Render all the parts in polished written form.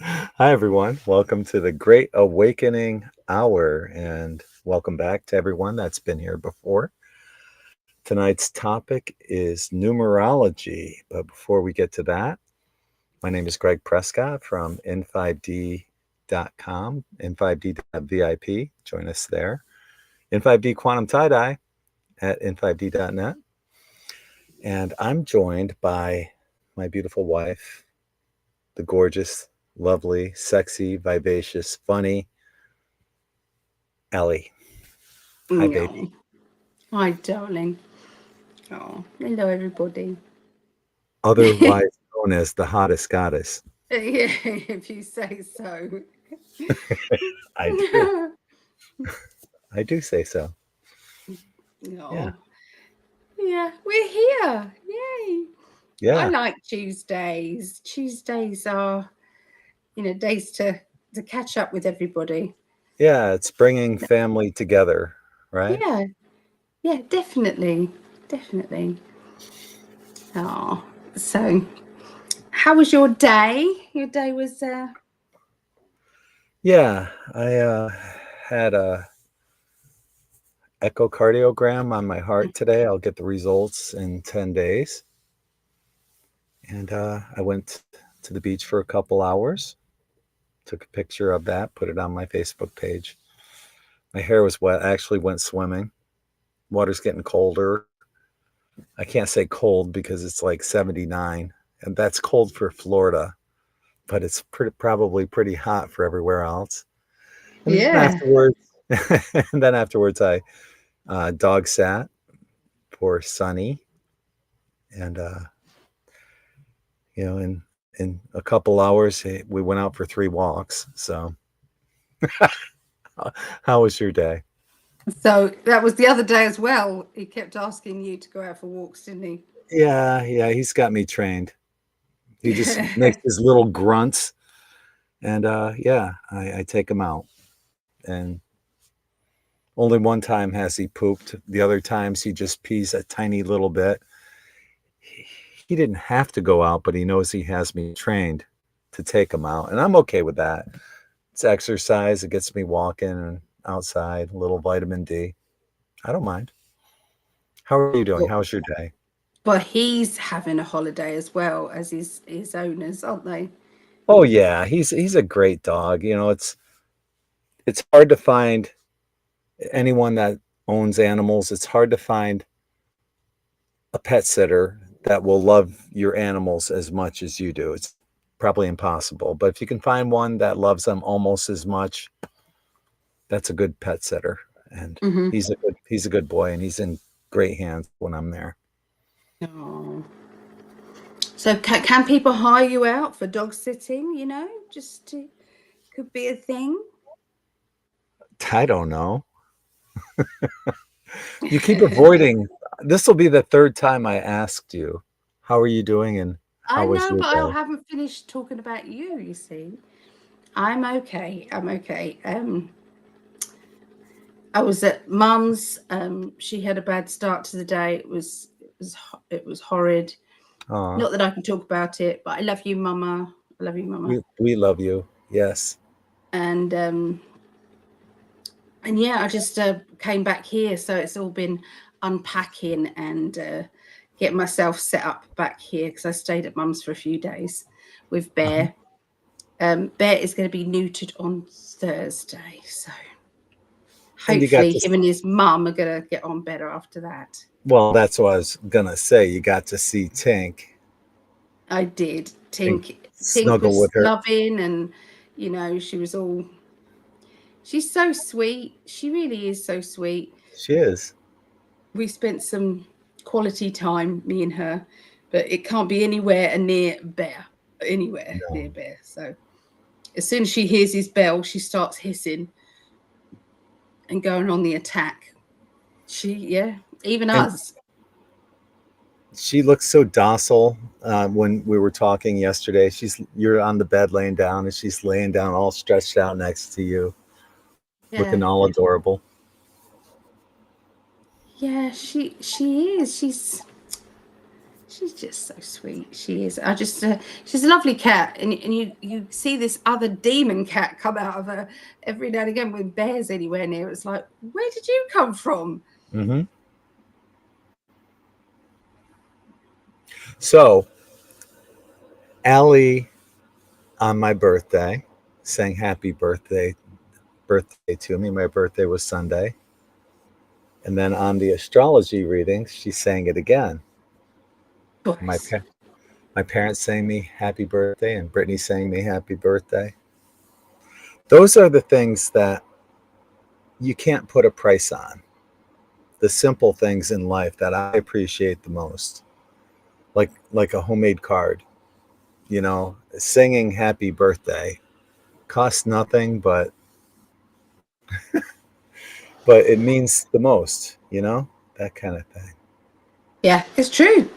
Hi, everyone. Welcome to the Great Awakening Hour, and welcome back to everyone that's been here before. Tonight's topic is numerology. But before we get to that, my name is Gregg Prescott from In5D.com, N5D.VIP. Join us there. In5D Quantum Tie-Dye at In5D.net. And I'm joined by my beautiful wife, the gorgeous, lovely, sexy, vivacious, funny Ellie. Hi, baby. Oh, hi, darling. Oh, hello, everybody. Otherwise known as the hottest goddess. Yeah, if you say so. I do. I do say so. Yeah. Oh, yeah, we're here. Yay. I Yeah. like Tuesdays. Tuesdays are, days to catch up with everybody. Yeah. It's bringing family together, right? Yeah, yeah, definitely. Definitely. Oh, so how was your day? Your day was, Yeah. I had a echocardiogram on my heart today. I'll get the results in 10 days. And I went to the beach for a couple hours, took a picture of that, put it on my Facebook page. My hair was wet. I actually went swimming. Water's getting colder. I can't say cold because it's like 79, and that's cold for Florida, but it's probably pretty hot for everywhere else. And then yeah. afterwards, I dog sat for Sunny, and in a couple hours we went out for 3 walks. So, how was your day? So that was the other day as well. He kept asking you to go out for walks, didn't Yeah, he's got me trained. He just he? makes his little grunts, and yeah, I take him out. And only one time has he pooped. The other times he just pees a tiny little bit. He didn't have to go out, but he knows he has me trained to take him out. And I'm okay with that. It's exercise. It gets me walking and outside, a little vitamin D. I don't mind. How are you doing? Well, How's your day? but he's having a holiday as well as his owners, aren't they? Oh yeah, he's a great dog. It's hard to find anyone that owns animals. It's hard to find a pet sitter that will love your animals as much as you do. It's probably impossible. But if you can find one that loves them almost as much, that's a good pet sitter. And Hmm. he's a good boy, and he's in great hands when I'm there. Oh. So can people hire you out for dog sitting? Just to, could be a thing. I don't know. You keep avoiding. This will be the third time I asked you, how are you doing and I how was know, your but I day? haven't finished talking about you. You see, I'm okay. I'm okay. I was at Mum's. She had a bad start to the day. It was horrid. Oh, Not that I can talk about it, but I love you, Mama. I love you, Mama. we love you. Yes. And yeah, I just came back here, so it's all been unpacking and getting myself set up back here because I stayed at Mum's for a few days with Uh-huh. Bear. Bear is going to be neutered on Thursday, so And you got hopefully to, him and his mum are going to get on better after that. well, that's what I was gonna say. You got to see Tink I did. and Tink snuggle was with her. loving, and she was all. She's so sweet. She really is so sweet. She is. We spent some quality time, me and her, but it can't be anywhere near Bear. Anywhere No. near Bear. So as soon as she hears his bell, she starts hissing and going on the attack. Yeah, even And us. she looks so docile. When we were talking yesterday, you're on the bed laying down, and she's laying down all stretched out next to you, looking Yeah, all adorable. yeah. She is. She's just so sweet. She is. She's a lovely cat, and you see this other demon cat come out of her every now and again with bears anywhere near. It's like, where did you come from? Mm-hmm. So, Allie, on my birthday, sang happy birthday to me. My birthday was Sunday. And then on the astrology readings, she sang it again. My Twice. my parents sang me happy birthday, and Brittany sang me happy birthday. Those are the things that you can't put a price on. The simple things in life that I appreciate the most, like a homemade card. You know, singing happy birthday costs nothing, but it means the most. You know, that kind of thing. Yeah, it's true.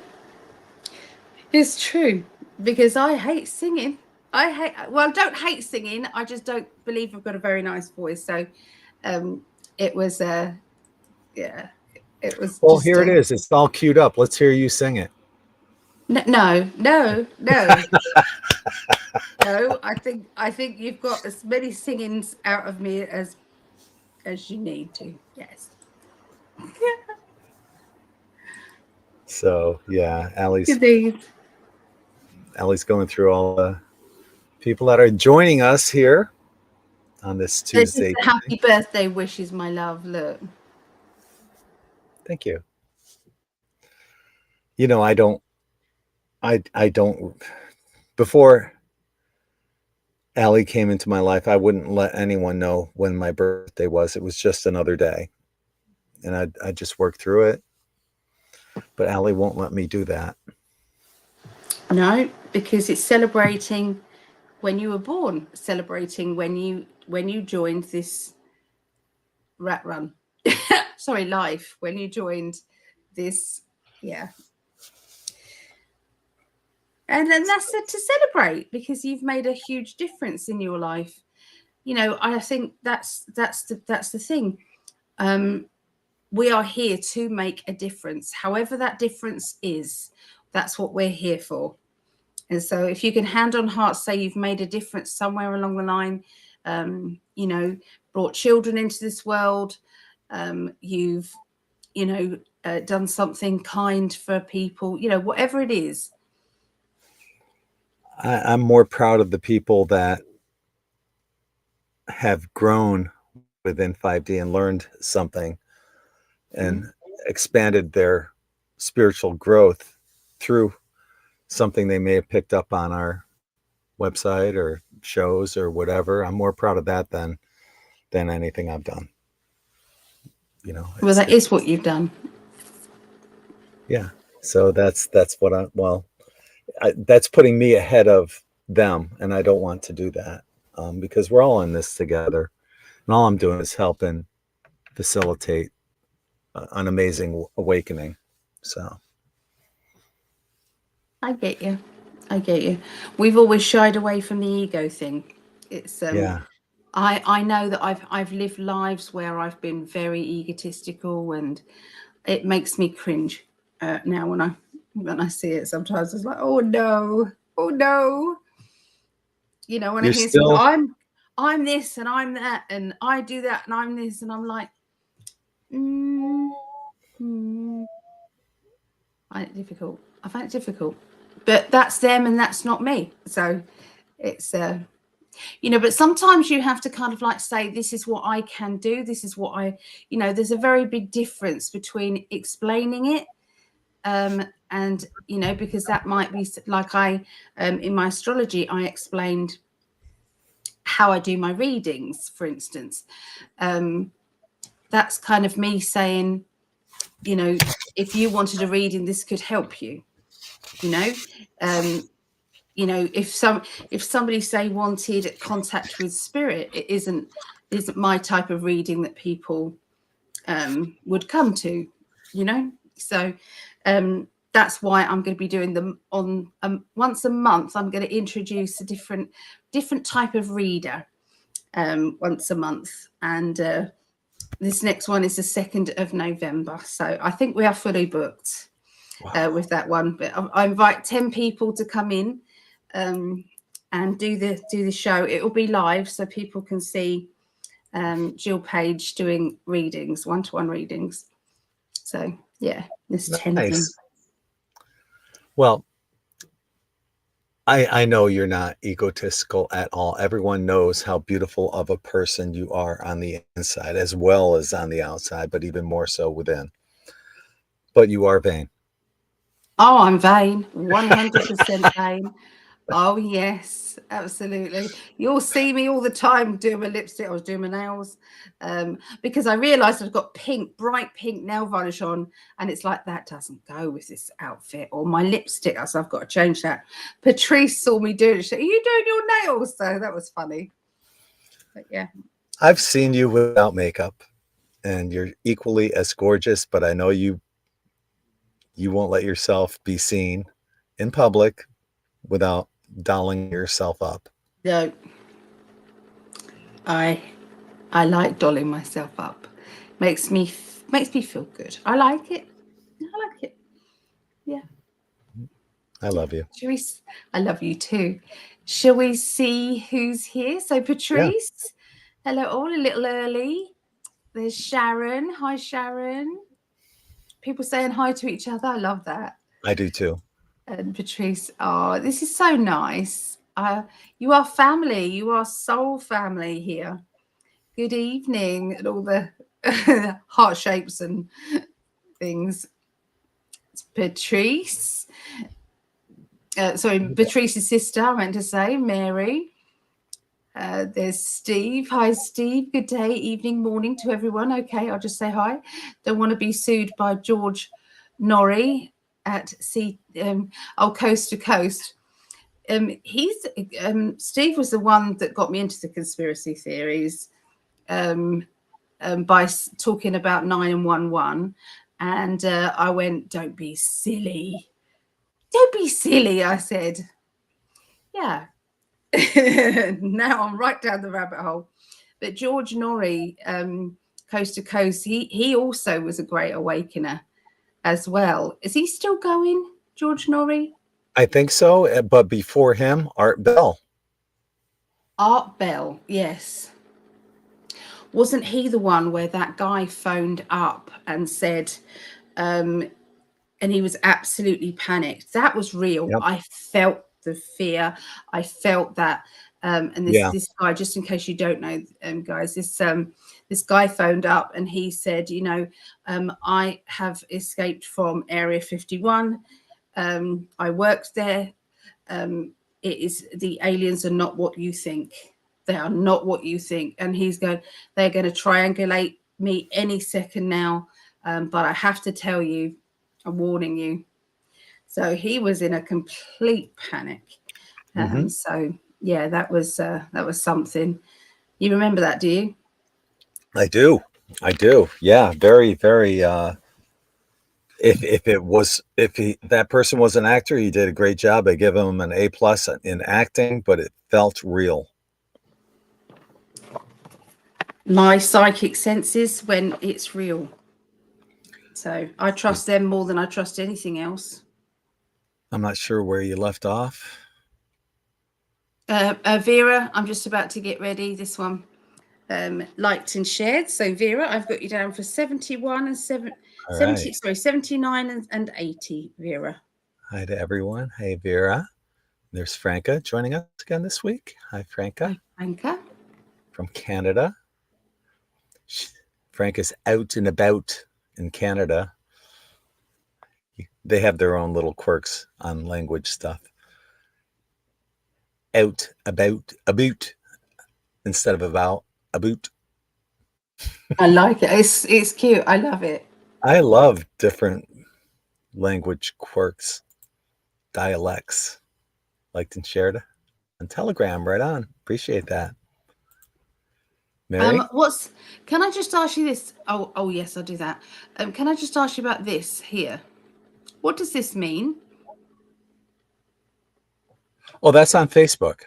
It's true, because I hate singing. I don't hate singing. I just don't believe I've got a very nice voice. So, it was, yeah, it was Well, just here it is. It's all queued up. Let's hear you sing it. no. No. I think you've got as many singings out of me as you need to. Yes. So yeah, Indeed. Allie's going through all the people that are joining us here on this This is Tuesday. the happy birthday wishes, my love. Look. Thank you. You know, I don't, before Allie came into my life, I wouldn't let anyone know when my birthday was. It was just another day. And I just work through it. But Allie won't let me do that. No, because it's celebrating when you were born, celebrating when you joined this rat run. Sorry, life. When you joined this, yeah. And then that's to celebrate, because you've made a huge difference in your life. You know, I think that's the thing. We are here to make a difference, however that difference is. That's what we're here for. And so if you can hand on heart say you've made a difference somewhere along the line, you know, brought children into this world, you've, you know, done something kind for people, you know, whatever it is. I'm more proud of the people that have grown within 5D and learned something and expanded their spiritual growth through something they may have picked up on our website or shows or whatever. I'm more proud of that than anything I've done. You know, Well, that is what you've done. Yeah. So that's what that's putting me ahead of them, and I don't want to do that, because we're all in this together, and all I'm doing is helping facilitate an amazing awakening. So I get you. I get you. We've always shied away from the ego thing. It's yeah, I know that I've lived lives where I've been very egotistical, and it makes me cringe now when I see it. Sometimes it's like, oh no, you know, when I you're hear something, still I'm this and I'm that and I do that and I'm this, and I'm like, mm, I find it difficult, but that's them and that's not me. So it's you know, but sometimes you have to kind of like say, this is what I can do, this is what I, you know, there's a very big difference between explaining it, and, you know, because that might be like in my astrology, I explained how I do my readings, for instance. That's kind of me saying, you know, if you wanted a reading, this could help you, you know. You know, if somebody say wanted contact with spirit, it isn't my type of reading that people would come to, you know. So that's why I'm going to be doing them on once a month. I'm going to introduce a different type of reader once a month, and this next one is the 2nd of November. So I think we are fully booked. Wow. with that one. But I invite 10 people to come in and do the show. It will be live, so people can see Jill Page doing readings, one-to-one readings. So yeah, there's 10 of them. Nice. Well, I know you're not egotistical at all. Everyone knows how beautiful of a person you are on the inside as well as on the outside, but even more so within. But you are vain. Oh, I'm vain, 100% vain. Oh yes, absolutely. You'll see me all the time doing my lipstick. I was doing my nails because I realized I've got bright pink nail varnish on, and it's like that doesn't go with this outfit or my lipstick, so I've got to change that. Patrice saw me doing it. She said, "Are you doing your nails?" So that was funny. But yeah, I've seen you without makeup, and you're equally as gorgeous, but I know you won't let yourself be seen in public without dolling yourself up. no, I like dolling myself up. Makes me feel good. I like it. I like it. Yeah. I love you. I love you too. Shall we see who's here? So Patrice, hello all, a little early. There's Sharon. Hi, Sharon. People saying hi to each other. I love that. I do too. And Patrice, oh, this is so nice. You are family. You are soul family here. Good evening, and all the heart shapes and things. It's Patrice. Sorry, Patrice's sister, I meant to say, Mary. There's Steve. Hi, Steve. Good day, evening, morning to everyone. Okay, I'll just say hi. Don't want to be sued by George Norrie at Coast to Coast. Steve was the one that got me into the conspiracy theories by talking about 9-1-1, and I went, "Don't be silly. Don't be silly," I said. Yeah. Now I'm right down the rabbit hole. But George Norrie, Coast to Coast, he also was a great awakener as well. Is he still going, George Norrie? I think so, but before him, Art Bell. Art Bell, yes. Wasn't he the one where that guy phoned up and said, and he was absolutely panicked? That was real. Yep. I felt the fear. I felt that. And this guy, just in case you don't know, guys, this guy phoned up and he said, I have escaped from Area 51. I worked there. The aliens are not what you think. They are not what you think. And they're going to triangulate me any second now. But I have to tell you, I'm warning you. So he was in a complete panic. So yeah, that was something. You remember that, do you? I do. Yeah, very, very. If that person was an actor, he did a great job. I give him an A+ in acting, but it felt real. My psychic senses when it's real. So I trust them more than I trust anything else. I'm not sure where you left off. Vera, I'm just about to get ready. This one liked and shared. So Vera, I've got you down for 71 and 79 and 80, Vera. Hi to everyone. Hey, Vera. There's Franca joining us again this week. Hi, Franca. Hi, Franca. From Canada. Franca's out and about in Canada. They have their own little quirks on language stuff. Out, about instead of about. I like it. It's cute. I love it. I love different language quirks, dialects. Liked and shared on Telegram. Right on. Appreciate that. Mary? Can I just ask you this? Oh yes, I'll do that. Can I just ask you about this here? What does this mean? Oh, that's on Facebook.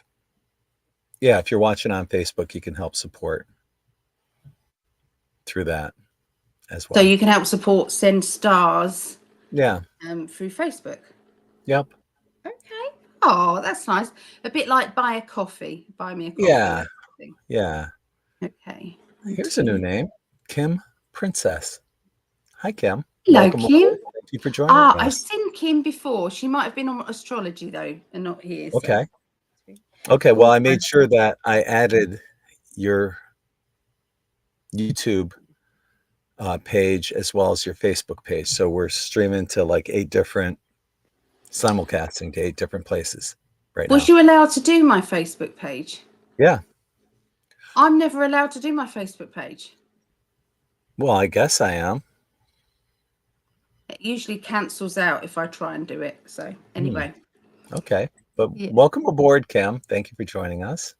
Yeah, if you're watching on Facebook, you can help support through that as well. So you can help support, send stars Yeah. through Facebook. Yep. Okay. Oh, that's nice. A bit like buy me a coffee. Yeah. That thing. Yeah. Okay. Here's a new name, Kim Princess. Hi, Kim. Hello, Welcome Kim. aboard. Thank you for joining I've us. seen Kim before. She might have been on astrology though, and not here. So. Okay. Okay. Well, I made sure Also, that I added your YouTube page as well as your Facebook page. So we're streaming to like 8 different simulcasting to 8 different places right was now. you allowed to do my Facebook page? Yeah. I'm never allowed to do my Facebook page. Well, I guess I am. It usually cancels out if I try and do it. So anyway. Okay. But Yeah. welcome aboard, Kim. Thank you for joining us.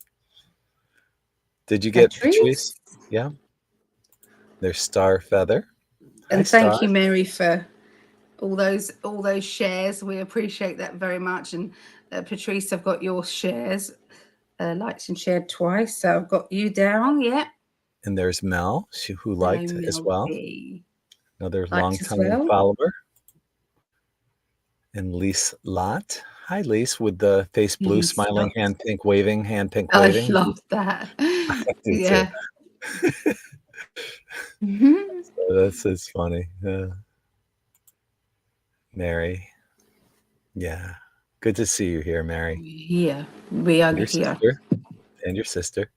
Did you get Patrice? Yeah. There's Star Feather. Hi, And Star. thank you, Mary, for all those shares. We appreciate that very much. And Patrice, I've got your shares liked and shared twice. So I've got you down. Yeah. And there's Mel, who liked as well. Another long-time follower. And Lise Lott. Hi, Lise, with the face blue, smiling, hand pink waving. I love that. I do Yeah. too. That's funny. Mary. Yeah. Good to see you here, Mary. Yeah, we are Your here. sister. And your sister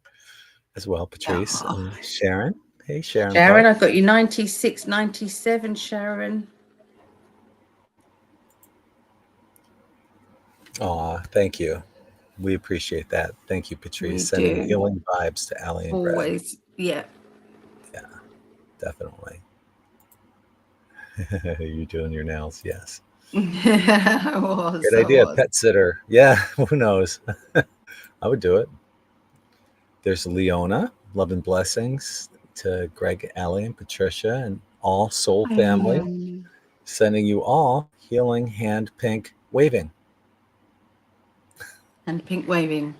as well, Patrice. Oh. And Sharon. Hey, Sharon. Sharon, I've got you 96, 97, Sharon. Aw, thank you. We appreciate that. Thank you, Patrice. Sending healing vibes to Allie and Greg. Always, yeah. Yeah, definitely. You're doing your nails, yes. Good idea, pet sitter. Yeah, who knows? I would do it. There's Leona. Love and blessings to Greg, Allie, and Patricia, and all soul family. Sending you all healing hand pink waving. Hand pink waving.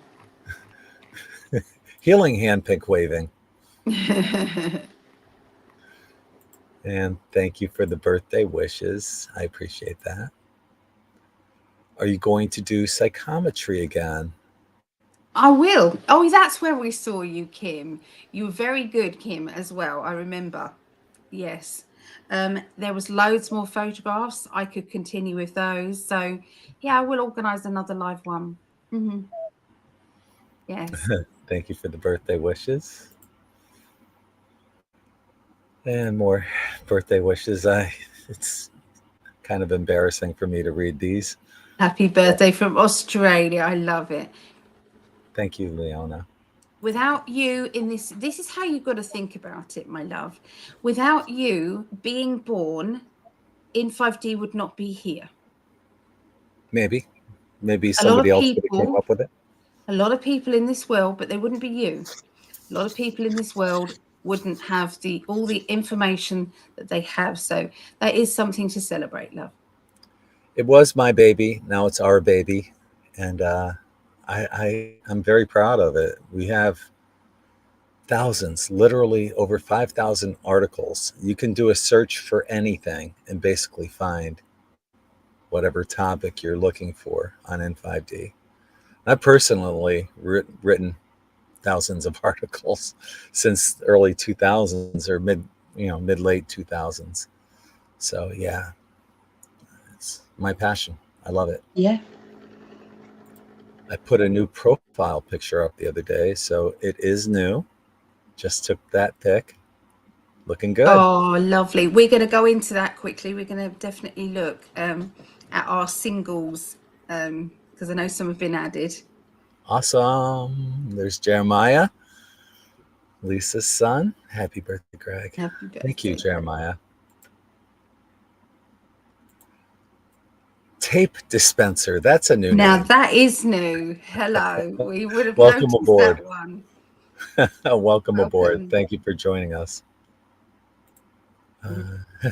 Healing hand pink waving. And thank you for the birthday wishes. I appreciate that. Are you going to do psychometry again? I will. Oh, that's where we saw you, Kim. You were very good, Kim, as well. I remember. Yes. There was loads more photographs. I could continue with those. So, yeah, I will organize another live one. Mm-hmm. Yes. Thank you for the birthday wishes. And more birthday wishes. It's kind of embarrassing for me to read these. Happy birthday from Australia. I love it. Thank you, Leona. Without you in this is how you've got to think about it, my love. Without you being born, In5D would not be here. Maybe somebody else would have came up with it. A lot of people in this world, but they wouldn't be you. A lot of people in this world wouldn't have all the information that they have. So that is something to celebrate, love. It was my baby. Now it's our baby. And I'm very proud of it. We have thousands, literally over 5,000 articles. You can do a search for anything and basically find whatever topic you're looking for on In5D. I've personally written thousands of articles since the early 2000s or mid late 2000s. So yeah, it's my passion. I love it. Yeah. I put a new profile picture up the other day, so it is new. Just took that pic. Looking good. Oh, lovely. We're going to go into that quickly. We're going to definitely look at our singles because I know some have been added. Awesome. There's Jeremiah, Lisa's son. Happy birthday, Greg. Happy birthday. Thank you, Jeremiah. Tape dispenser. That's a new name. Now that is new. Hello. We would have Welcome noticed aboard. that one. Welcome aboard. Thank you for joining us.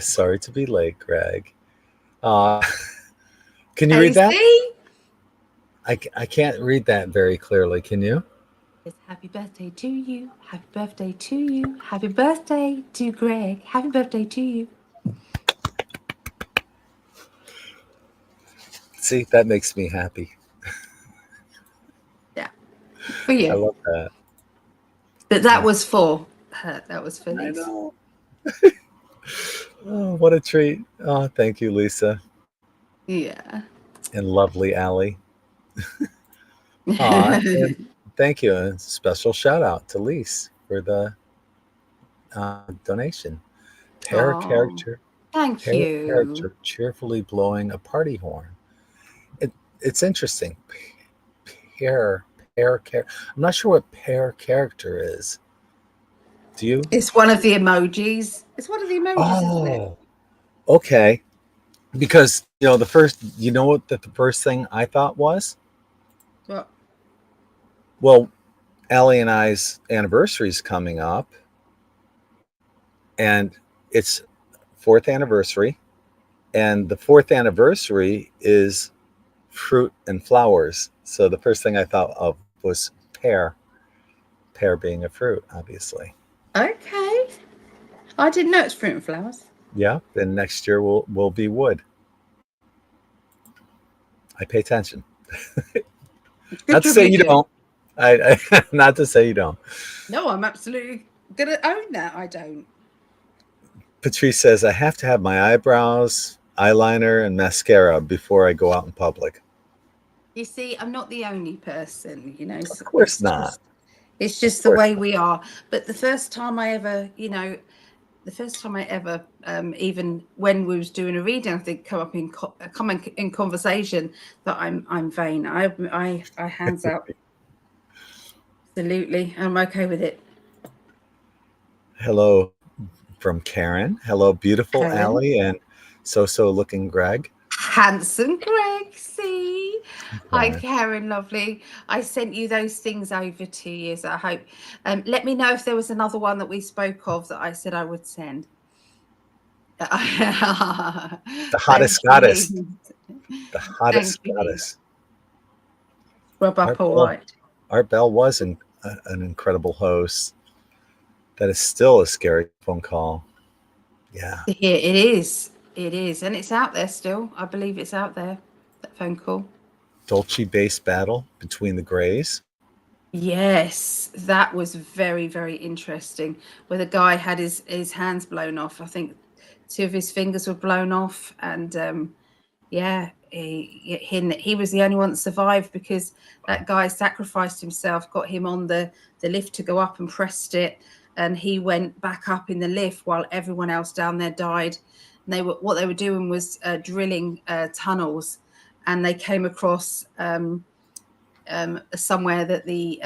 Sorry to be late, Greg. Can you read that? I can't read that very clearly. Can you? It's happy birthday to you. Happy birthday to you. Happy birthday to Greg. Happy birthday to you. See, that makes me happy. Yeah, for I you. love that. But that was for her. That was for I Lisa. know. Oh, what a treat. Oh, thank you, Lisa. Yeah. And lovely Allie. And thank you. A special shout out to Lise for the donation. Pair Oh, character, thank pair you. character cheerfully blowing a party horn. It, it's interesting. Pair character. I'm not sure what pair character is. Do you? It's one of the emojis. It's one of the emojis, isn't it? Oh, okay. Because the first, what the first thing I thought was? What? Well, Allie and I's anniversary is coming up, and it's fourth anniversary, and the fourth anniversary is fruit and flowers. So the first thing I thought of was pear being a fruit, obviously. Okay. I didn't know it's fruit and flowers. Yeah. Then next year will be wood. I pay attention. Good Not to job say you you do. don't. Not to say you don't. No, I'm absolutely gonna own that. I don't. Patrice says I have to have my eyebrows, eyeliner, and mascara before I go out in public. You see, I'm not the only person. Of course not. It's just Of the course way not. we are. But the first time I ever, even when we was doing a reading, I think come in conversation that I'm vain. I hands up. Absolutely, I'm okay with it. Hello from Karen. Hello, beautiful Karen, Allie and so looking Gregg. handsome Greg. See, hi Karen. Karen, lovely. I sent you those things over to you. So I hope. Let me know if there was another one that we spoke of that I said I would send. The Thank hottest you. goddess. The Thank hottest you. goddess. Rub up Art all Bell, right. Art Bell was an incredible host. That is still a scary phone call. Yeah. Here it is. It is. And it's out there still. I believe it's out there. That phone call. Dolce based battle between the Greys. Yes, that was very, very interesting. Where the guy had his hands blown off. I think two of his fingers were blown off, and yeah, he was the only one that survived because that guy sacrificed himself, got him on the lift to go up and pressed it, and he went back up in the lift while everyone else down there died. And what they were doing was drilling tunnels, and they came across somewhere that these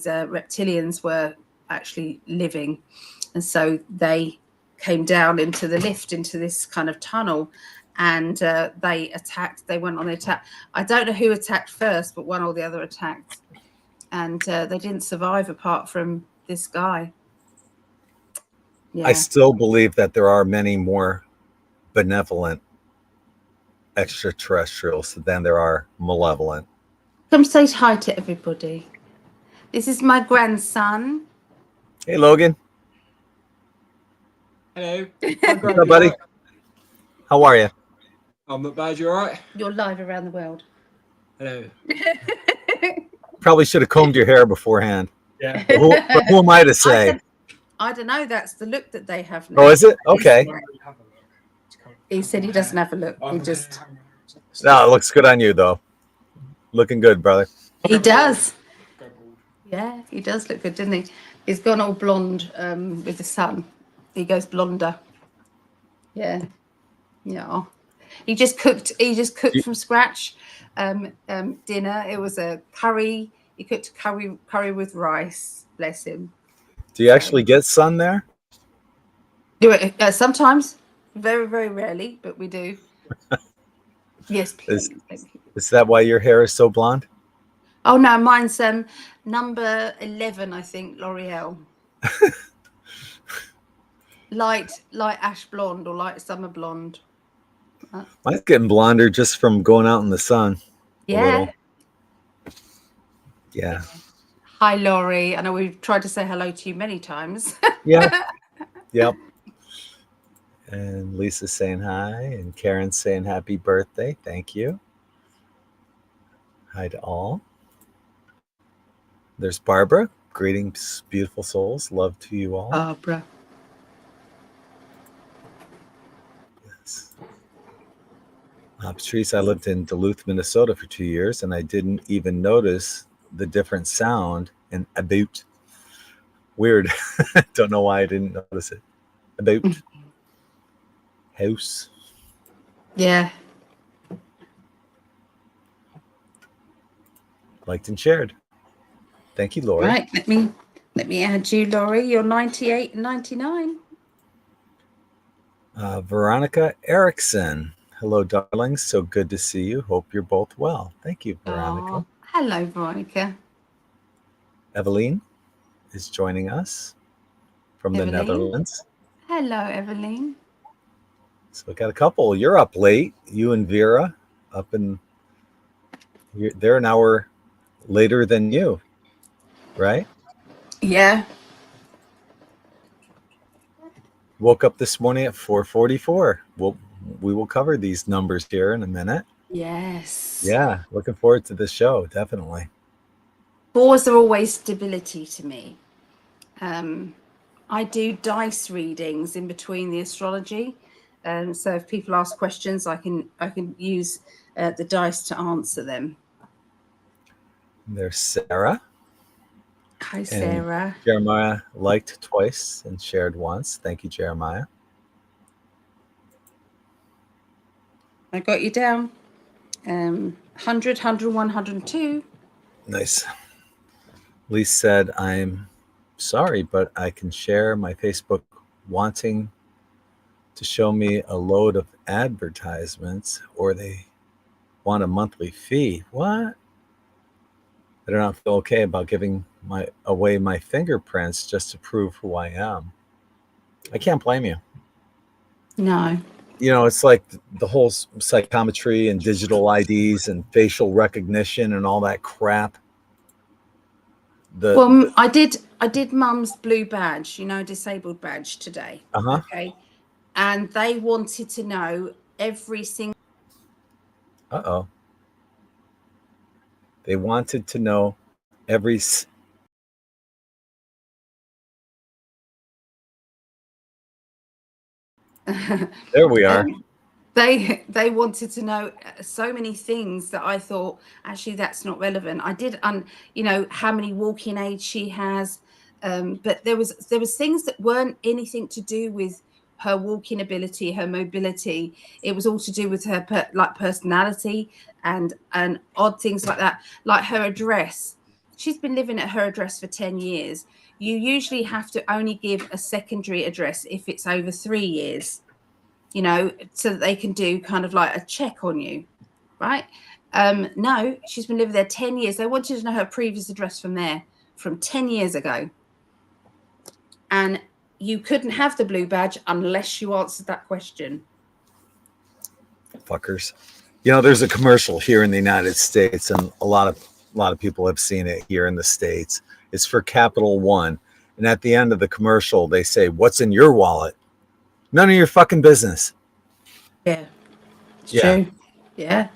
reptilians were actually living, and so they came down into the lift into this kind of tunnel, and they attacked. They went on the attack. I don't know who attacked first, but one or the other attacked, and they didn't survive apart from this guy. Yeah. I still believe that there are many more benevolent extraterrestrials than there are malevolent. Come say hi to everybody. This is my grandson. Hey, Logan. Hello. What's up, buddy? How are you? I'm not bad. You all right? You're live around the world. Hello. Probably should have combed your hair beforehand. Yeah. But who am I to say? I don't know. That's the look that they have now. Oh, is it? Okay. He said he doesn't have a look. He just. No, it looks good on you, though. Looking good, brother. He does. Yeah, he does look good, doesn't he? He's gone all blonde with the sun. He goes blonder. Yeah. Yeah. He just cooked from scratch dinner. It was a curry. He cooked curry with rice. Bless him. Do you actually get sun there? Do it sometimes, very, very rarely, but we do. Yes, please. Is that why your hair is so blonde? Oh no, mine's number 11, I think, L'Oreal. light ash blonde or light summer blonde. Mine's getting blonder just from going out in the sun. Yeah. Yeah. Hi, Laurie. I know we've tried to say hello to you many times. Yeah. Yep. And Lisa's saying hi, and Karen's saying happy birthday. Thank you. Hi to all. There's Barbara. Greetings, beautiful souls. Love to you all. Barbara. Yes. Patrice, I lived in Duluth, Minnesota for 2 years, and I didn't even notice the different sound in about. Weird. Don't know why I didn't notice it. About. House. Yeah. Liked and shared. Thank you, Lori. Right. Let me add you, Laurie. You're 98 and 99. Veronica Erickson. Hello, darlings. So good to see you. Hope you're both well. Thank you, Veronica. Oh, hello, Veronica. Eveline is joining us from the Netherlands. Hello, Eveline. So we got a couple. You're up late. You and Vera up in. They're an hour later than you, right? Yeah. Woke up this morning at 4:44. We will cover these numbers here in a minute. Yes. Yeah, looking forward to this show, definitely. Fours are always stability to me. I do dice readings in between the astrology. So if people ask questions, I can use the dice to answer them. There's Sarah. Hi, Sarah. And Jeremiah liked twice and shared once. Thank you, Jeremiah. I got you down. 100, 101, 102. Nice. Lee said, I'm sorry, but I can share my Facebook wanting to show me a load of advertisements, or they want a monthly fee. What? I do not feel okay about giving away my fingerprints just to prove who I am. I can't blame you. No. You know, it's like the whole psychometry and digital IDs and facial recognition and all that crap. I did Mum's blue badge, disabled badge today. Okay. And they wanted to know every single. Uh-oh. They wanted to know every. There we are. They wanted to know so many things that I thought actually that's not relevant. I did how many walking aids she has, but there was things that weren't anything to do with her walking ability, her mobility. It was all to do with her personality and odd things like that, like her address. She's been living at her address for 10 years. You usually have to only give a secondary address if it's over 3 years. So that they can do kind of like a check on you, right? No, she's been living there 10 years. They wanted to know her previous address from 10 years ago. And you couldn't have the blue badge unless you answered that question. Fuckers. There's a commercial here in the United States, and a lot of people have seen it here in the States. It's for Capital One. And at the end of the commercial, they say, "What's in your wallet? None of your fucking business." Yeah. It's true. Yeah.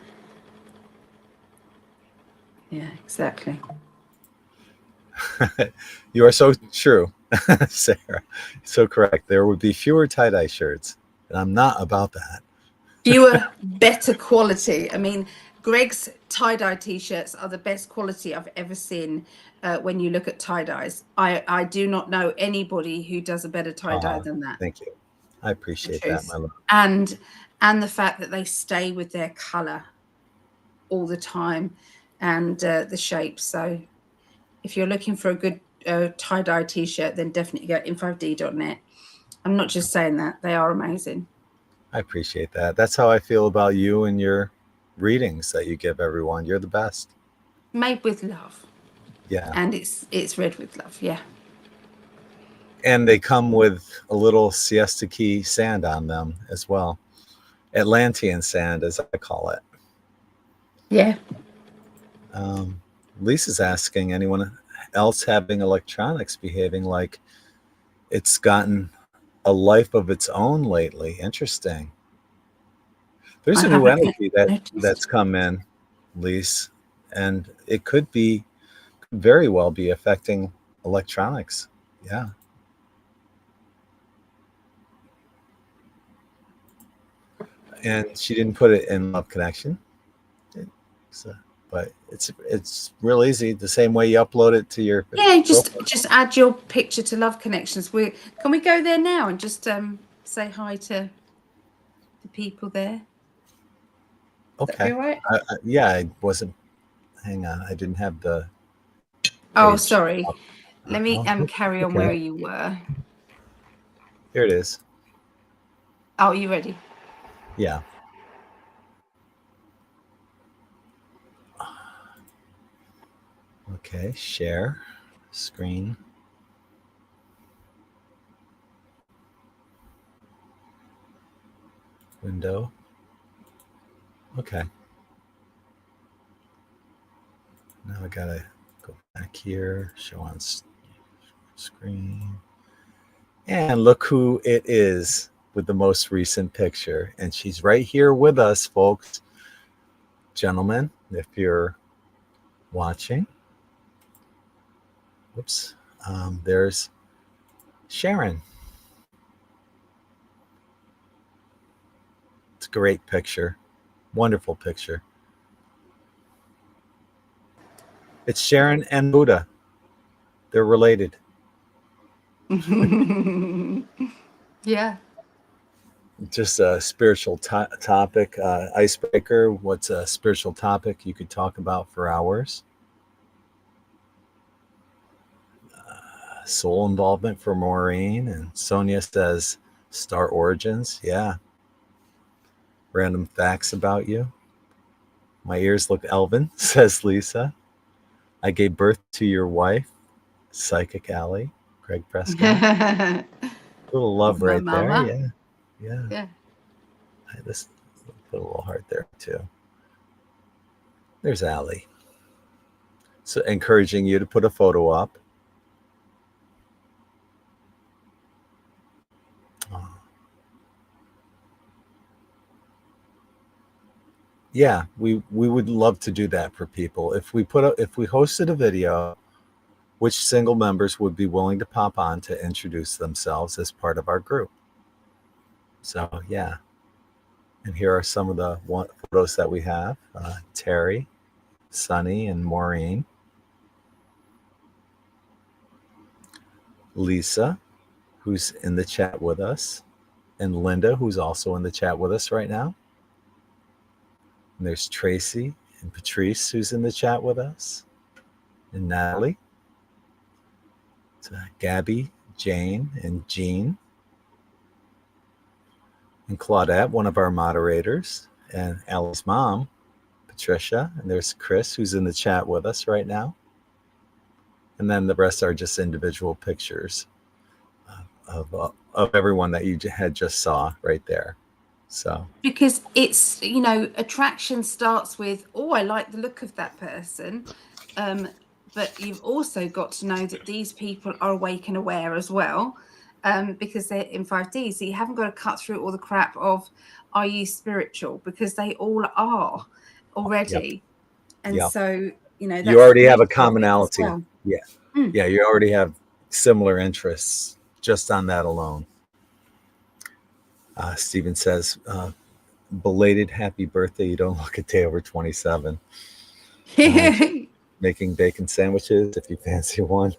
Yeah, exactly. You are so true, Sarah. So correct. There would be fewer tie-dye shirts, and I'm not about that. Fewer, better quality. I mean, Gregg's tie-dye t-shirts are the best quality I've ever seen when you look at tie-dyes. I do not know anybody who does a better tie-dye than that. Thank you. I appreciate that, my love. And the fact that they stay with their color all the time and the shape. So if you're looking for a good tie-dye t-shirt, then definitely go In5D.net. I'm not just saying that. They are amazing. I appreciate that. That's how I feel about you and your readings that you give everyone. You're the best. Made with love. Yeah. And it's read with love. Yeah. And they come with a little siesta key sand on them as well. Atlantean sand, as I call it. Yeah. Lisa's asking, anyone else having electronics behaving like it's gotten a life of its own lately. Interesting. There's I a new haven't energy noticed. that's come in, Lise, and it could very well be affecting electronics. Yeah. And she didn't put it in Love Connection. So, but it's real easy. The same way you upload it to your just add your picture to Love Connections. Can we go there now and just say hi to the people there? Okay. All right. Yeah, I wasn't. Hang on, I didn't have the. Oh, page sorry. up. Let me carry on where you were. Here it is. Oh, you ready? Yeah. Okay, share screen. Window. Okay. Now I gotta go back here, show on screen. And look who it is with the most recent picture. And she's right here with us, folks. Gentlemen, if you're watching. Whoops. There's Sharon. It's a great picture. Wonderful picture. It's Sharon and Buddha. They're related. Yeah. Just a spiritual topic, icebreaker. What's a spiritual topic you could talk about for hours? Soul involvement for Maureen. And Sonia says star origins. Yeah. Random facts about you. My ears look elven, says Lisa. I gave birth to your wife, PsychicAlly, Gregg Prescott. A little love right there. Yeah. Yeah. This put a little heart there too. There's Allie. So encouraging you to put a photo up. Oh. Yeah, we would love to do that for people. If we hosted a video, which single members would be willing to pop on to introduce themselves as part of our group? So yeah. And here are some of the photos that we have. Terry, Sunny, and Maureen. Lisa, who's in the chat with us, and Linda, who's also in the chat with us right now. And there's Tracy and Patrice, who's in the chat with us, and Natalie. It's Gabby, Jane, and Jean. And Claudette, one of our moderators, and Allie's mom, Patricia. And there's Chris, who's in the chat with us right now. And then the rest are just individual pictures of everyone that you had just saw right there. So because it's, attraction starts with, oh, I like the look of that person, but you've also got to know that these people are awake and aware as well, because they're in 5D. So you haven't got to cut through all the crap of, are you spiritual? Because they all are already. Yep. And so that's you already have a commonality. Well. Yeah. Yeah, you already have similar interests just on that alone. Stephen says, belated happy birthday. You don't look a day over 27. Making bacon sandwiches if you fancy one.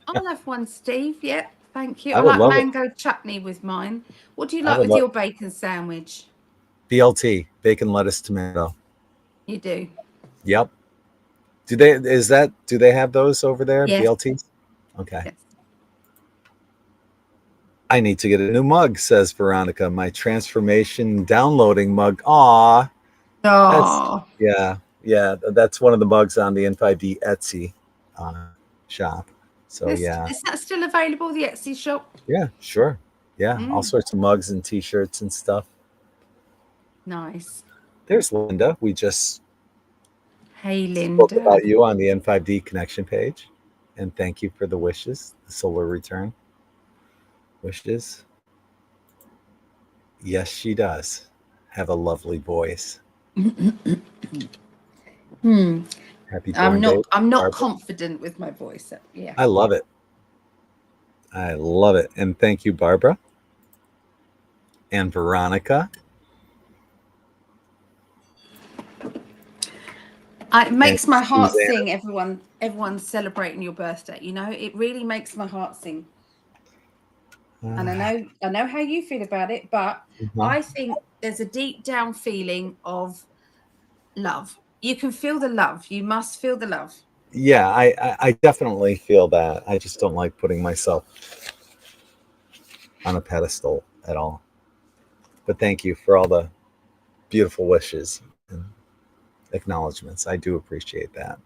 I'll have one, Steve. Yeah, thank you. I like mango chutney with mine. What do you like with your bacon sandwich? BLT, bacon, lettuce, tomato. You do? Yep. Do they have those over there? Yes. BLTs? Okay. Yes. I need to get a new mug, says Veronica. My transformation downloading mug. Aw. Oh. Yeah. That's one of the mugs on the In5D Etsy shop. So is that still available, the Etsy shop? Yeah, sure. Yeah, all sorts of mugs and T-shirts and stuff. Nice. There's Linda. We just Linda. spoke about you on the In5D connection page, and thank you for the wishes, the solar return wishes. Yes, she does have a lovely voice. Happy born day, I'm not Barbara. confident with my voice. Yeah. I love it. I love it. And thank you, Barbara and Veronica. It makes my heart Suzanne. sing. Everyone's celebrating your birthday. You know, it really makes my heart sing. And I know how you feel about it, but I think there's a deep down feeling of love. You can feel the love. You must feel the love. Yeah, I definitely feel that. I just don't like putting myself on a pedestal at all. But thank you for all the beautiful wishes and acknowledgments. I do appreciate that.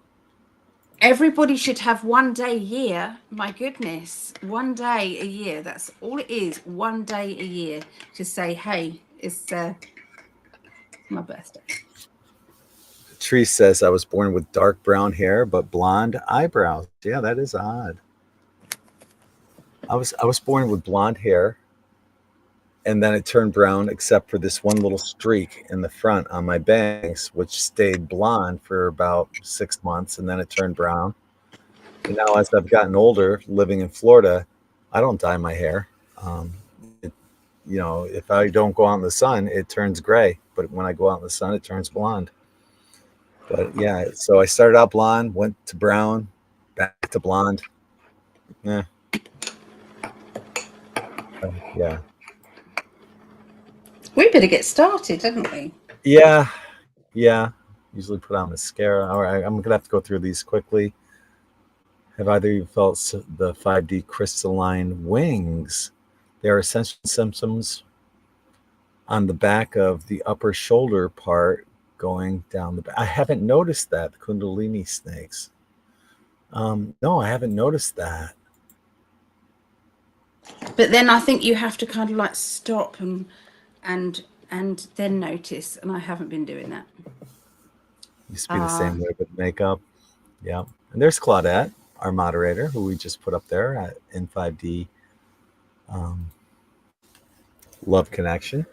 Everybody should have one day a year. My goodness, one day a year. That's all it is. One day a year to say, hey, it's my birthday. Tree says I was born with dark brown hair but blonde eyebrows. Yeah, that is odd. I was born with blonde hair, and then it turned brown except for this one little streak in the front on my bangs, which stayed blonde for about 6 months, and then it turned brown. And now, as I've gotten older, living in Florida, I don't dye my hair. It, if I don't go out in the sun, it turns gray. But when I go out in the sun, it turns blonde. But yeah, so I started out blonde, went to brown, back to blonde. Yeah. Yeah. We better get started, didn't we? Yeah. Yeah. Usually put on mascara. All right. I'm going to have to go through these quickly. Have either of you felt the 5D crystalline wings? They are essential symptoms on the back of the upper shoulder part going down the back. I haven't noticed that, the Kundalini snakes. No, I haven't noticed that. But then I think you have to kind of like stop and then notice, and I haven't been doing that. Used to be the same way with makeup. Yeah. And there's Claudette, our moderator, who we just put up there at In5D Love Connection.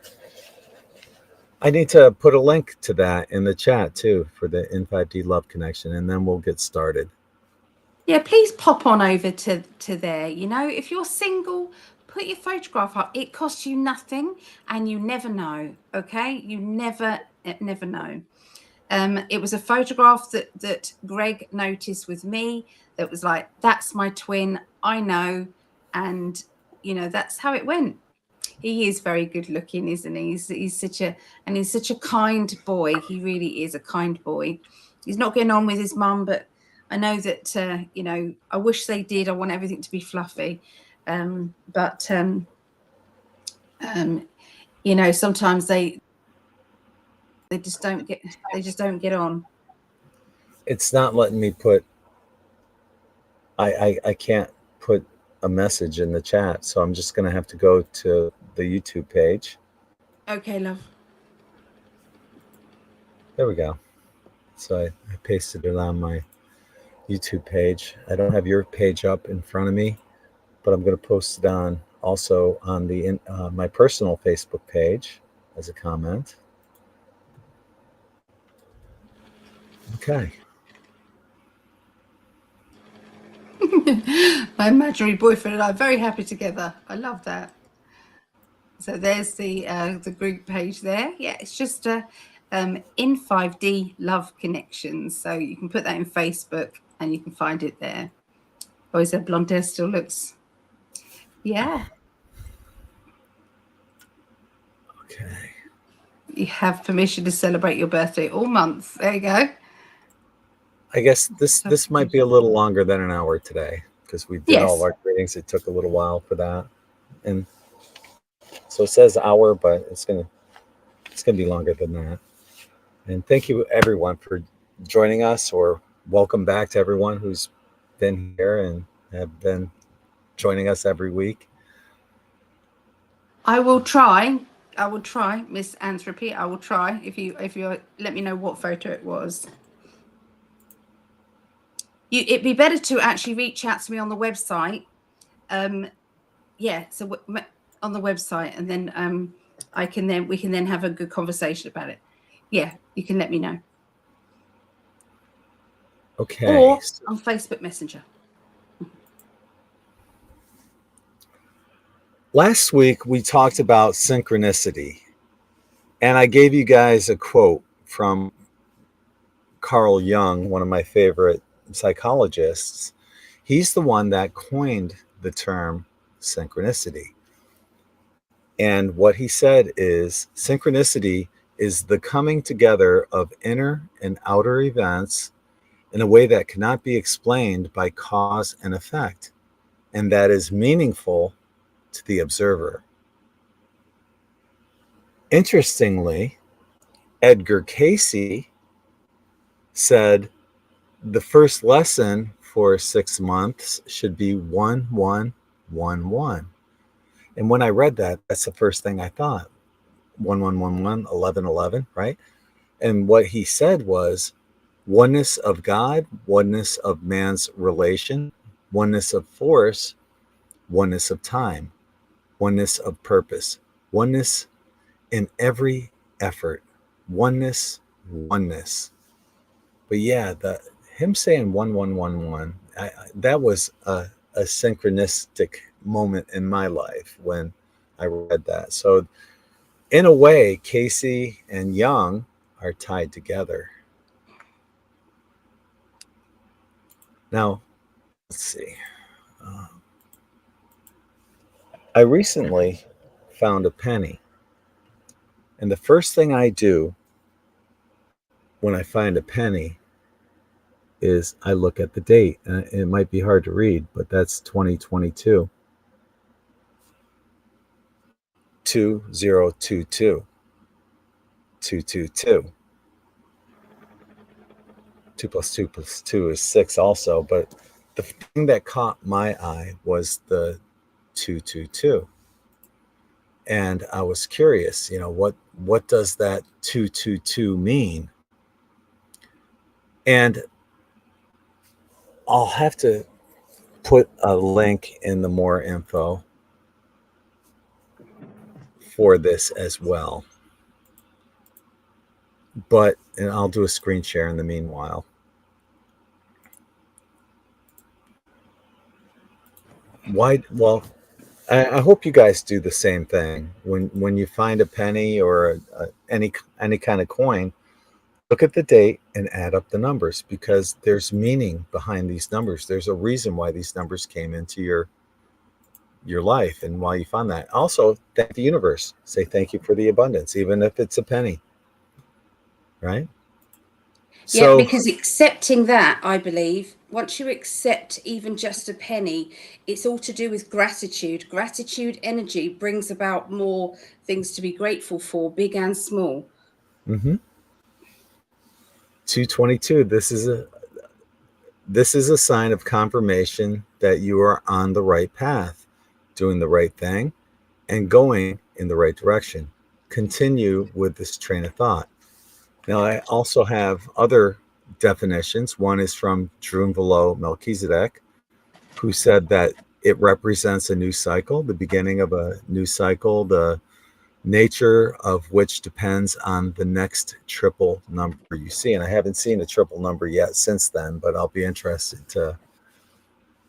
I need to put a link to that in the chat too for the In5D Love Connection, and then we'll get started. Yeah, please pop on over to there. You know, if you're single, put your photograph up. It costs you nothing, and you never know. Okay, you never know. It was a photograph that Gregg noticed with me that was like, that's my twin, I know. And, you know, that's how it went. He is very good looking, isn't he? He's such a kind boy. He really is a kind boy. He's not getting on with his mum, but I know that, you know, I wish they did. I want everything to be fluffy. But you know, sometimes they just don't get on. It's not letting me put, I can't put a message in the chat, so I'm just going to have to go to the YouTube page. Okay, love. There we go. So I pasted it on my YouTube page. I don't have your page up in front of me, but I'm going to post it on also on the my personal Facebook page as a comment. Okay. My imaginary boyfriend and I are very happy together. I love that. So there's the group page there. Yeah, it's just In5D Love Connections. So you can put that in Facebook and you can find it there. Oh, is that blonde hair still looks? Yeah. Okay. You have permission to celebrate your birthday all month. There you go. I guess this might be a little longer than an hour today because we did all of our greetings. It took a little while for that, and so it says hour, but it's gonna be longer than that. And thank you everyone for joining us, or welcome back to everyone who's been here and have been joining us every week. I will try, Miss Anthropy. I will try if you let me know what photo it was. It'd be better to actually reach out to me on the website. Yeah, so on the website, and then we can then have a good conversation about it. Yeah, you can let me know. Okay. Or on Facebook Messenger. Last week we talked about synchronicity, and I gave you guys a quote from Carl Jung, one of my favorite psychologists. He's the one that coined the term synchronicity. And what he said is synchronicity is the coming together of inner and outer events in a way that cannot be explained by cause and effect, and that is meaningful to the observer. Interestingly, Edgar Casey said the first lesson for 6 months should be 1111. And when I read that, that's the first thing I thought. 1111, 1111, right? And what he said was oneness of God, oneness of man's relation, oneness of force, oneness of time, oneness of purpose, oneness in every effort, oneness. But yeah, him saying 1111, that was a synchronistic moment in my life when I read that. So in a way, Casey and Jung are tied together. Now, let's see. I recently found a penny. And the first thing I do when I find a penny is I look at the date. And it might be hard to read, but that's 2022. 2022. 222. 2 plus 2 plus 2 is 6 also. But the thing that caught my eye was the 222. And I was curious, what does that 222 mean? And I'll have to put a link in the more info for this as well. And I'll do a screen share in the meanwhile. Why? Well, I hope you guys do the same thing. When you find a penny or any kind of coin, look at the date and add up the numbers, because there's meaning behind these numbers. There's a reason why these numbers came into your life and why you found that. Also, thank the universe. Say thank you for the abundance, even if it's a penny. Right? Yeah, because accepting that, I believe, once you accept even just a penny, it's all to do with gratitude. Gratitude energy brings about more things to be grateful for, big and small. 222. This is a sign of confirmation that you are on the right path, doing the right thing, and going in the right direction. Continue with this train of thought. Now, I also have other definitions. One is from Drunvalo Melchizedek, who said that it represents a new cycle, the beginning of a new cycle, the nature of which depends on the next triple number you see. And I haven't seen a triple number yet since then, but I'll be interested to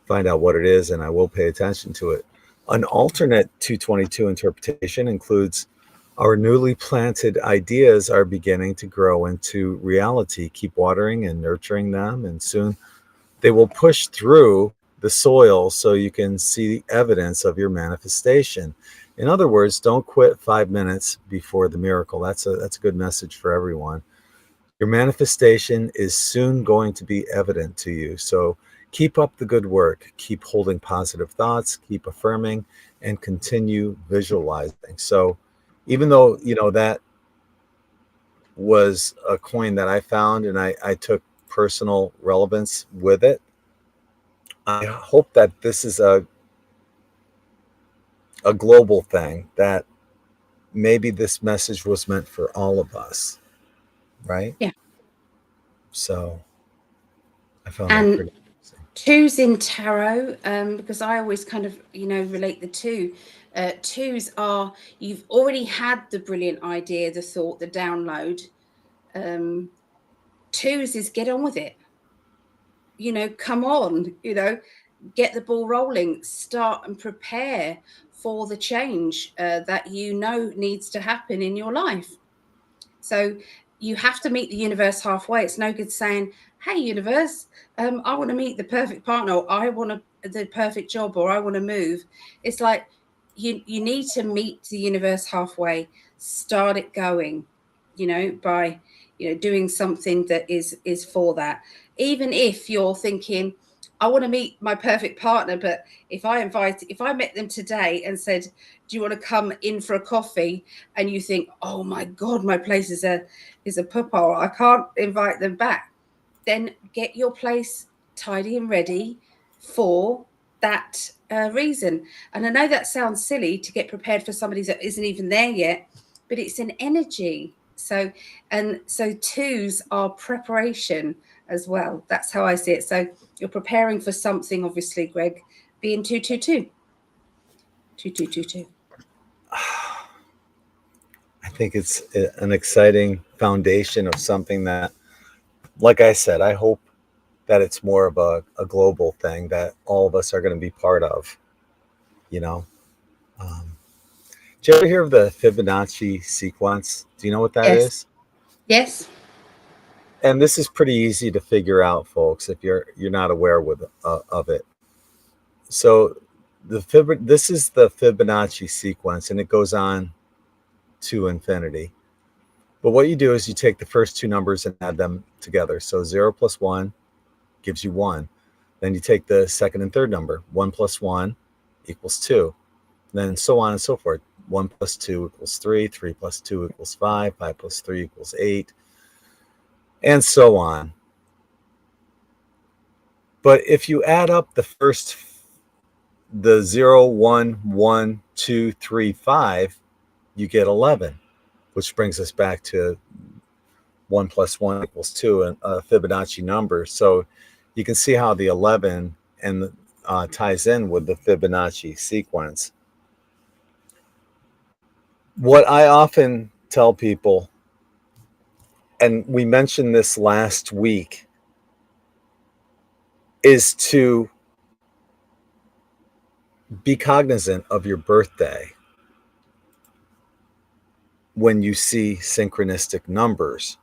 find out what it is, and I will pay attention to it. An alternate 222 interpretation includes our newly planted ideas are beginning to grow into reality. Keep watering and nurturing them, and soon they will push through the soil so you can see the evidence of your manifestation. In other words, don't quit 5 minutes before the miracle. That's a good message for everyone. Your manifestation is soon going to be evident to you. So keep up the good work. Keep holding positive thoughts, keep affirming, and continue visualizing. So even though, that was a coin that I found and I took personal relevance with it, I hope that this is a global thing, that maybe this message was meant for all of us, right? Yeah. So I found that pretty interesting. Twos in tarot, because I always kind of, relate the two. Twos are, you've already had the brilliant idea, the thought, the download. Twos is get on with it. Come on, get the ball rolling, start and prepare for the change that needs to happen in your life. So you have to meet the universe halfway. It's no good saying, hey, universe, I want to meet the perfect partner, or I want the perfect job, or I want to move. It's like you need to meet the universe halfway, start it going, by doing something that is for that. Even if you're thinking, I want to meet my perfect partner, but if I met them today and said, do you want to come in for a coffee? And you think, oh my God, my place is a pub hole, I can't invite them back. Then get your place tidy and ready for that reason. And I know that sounds silly to get prepared for somebody that isn't even there yet, but it's an energy. So twos are preparation as well. That's how I see it. So you're preparing for something, obviously, Greg, being 222. 2222. I think it's an exciting foundation of something that, like I said, I hope that it's more of a global thing that all of us are going to be part of, you know. Did you ever hear of the Fibonacci sequence? Do you know what that Yes. is? Yes. And this is pretty easy to figure out, folks, if you're not aware of it. So this is the Fibonacci sequence, and it goes on to infinity. But what you do is you take the first two numbers and add them together. So 0 plus 1 gives you 1. Then you take the second and third number. 1 plus 1 equals 2. And then so on and so forth. 1 plus 2 equals 3. 3 plus 2 equals 5. 5 plus 3 equals 8. And so on. But if you add up the 0, 1, 1, 2, 3, 5, you get 11, which brings us back to 1 plus 1 equals 2, and a Fibonacci number. So you can see how the 11 ties in with the Fibonacci sequence. What I often tell people, and we mentioned this last week, is to be cognizant of your birthday when you see synchronistic numbers.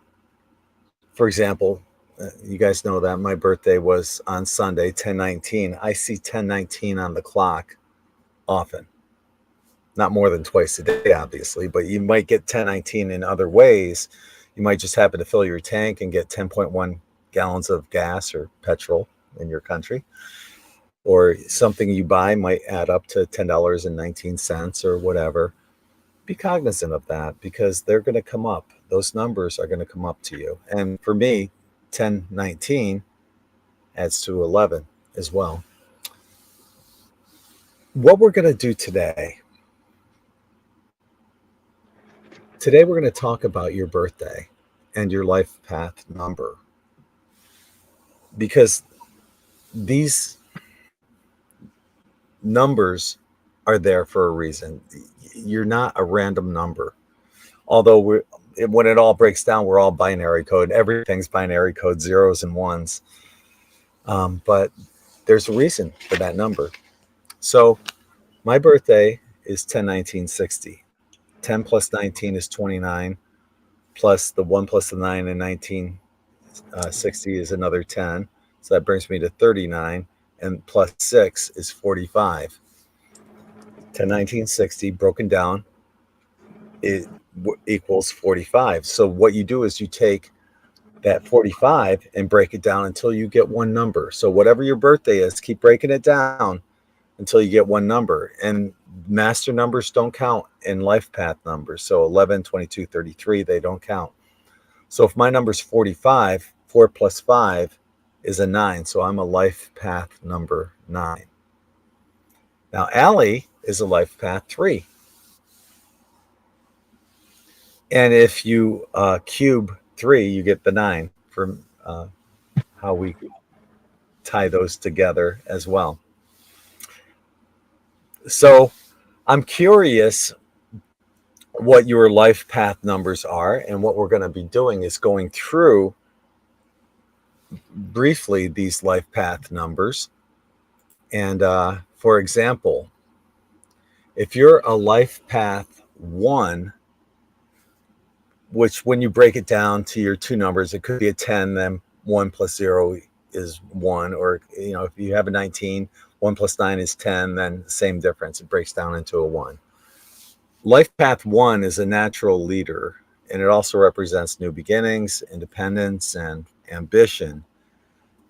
For example, you guys know that my birthday was on Sunday, 10/19. I see 10/19 on the clock often. Not more than twice a day, obviously, but you might get 10/19 in other ways. You might just happen to fill your tank and get 10.1 gallons of gas or petrol in your country. Or something you buy might add up to $10.19 or whatever. Be cognizant of that, because they're going to come up. Those numbers are going to come up to you. And for me, 10/19 adds to 11 as well. What we're going to do today we're going to talk about your birthday and your life path number, because these numbers are there for a reason. You're not a random number. Although when it all breaks down, we're all binary code. Everything's binary code, zeros and ones. But there's a reason for that number. So my birthday is 10/19/60. 10 plus 19 is 29, plus the 1 plus the 9 and 1960 is another 10. So that brings me to 39, and plus 6 is 45. 10/19/60 broken down, it equals 45. So what you do is you take that 45 and break it down until you get one number. So whatever your birthday is, keep breaking it down until you get one number. And master numbers don't count in life path numbers. So 11, 22, 33, they don't count. So if my number is 45, 4 plus 5 is a 9. So I'm a life path number 9. Now, Allie is a life path 3. And if you cube 3, you get the 9 from how we tie those together as well. So I'm curious what your life path numbers are, and what we're going to be doing is going through briefly these life path numbers. And for example, if you're a life path 1, which when you break it down to your two numbers, it could be a 10, then 1 plus 0 is 1. Or, if you have a 19, 1 plus 9 is 10, then same difference. It breaks down into a 1. Life path 1 is a natural leader, and it also represents new beginnings, independence, and ambition.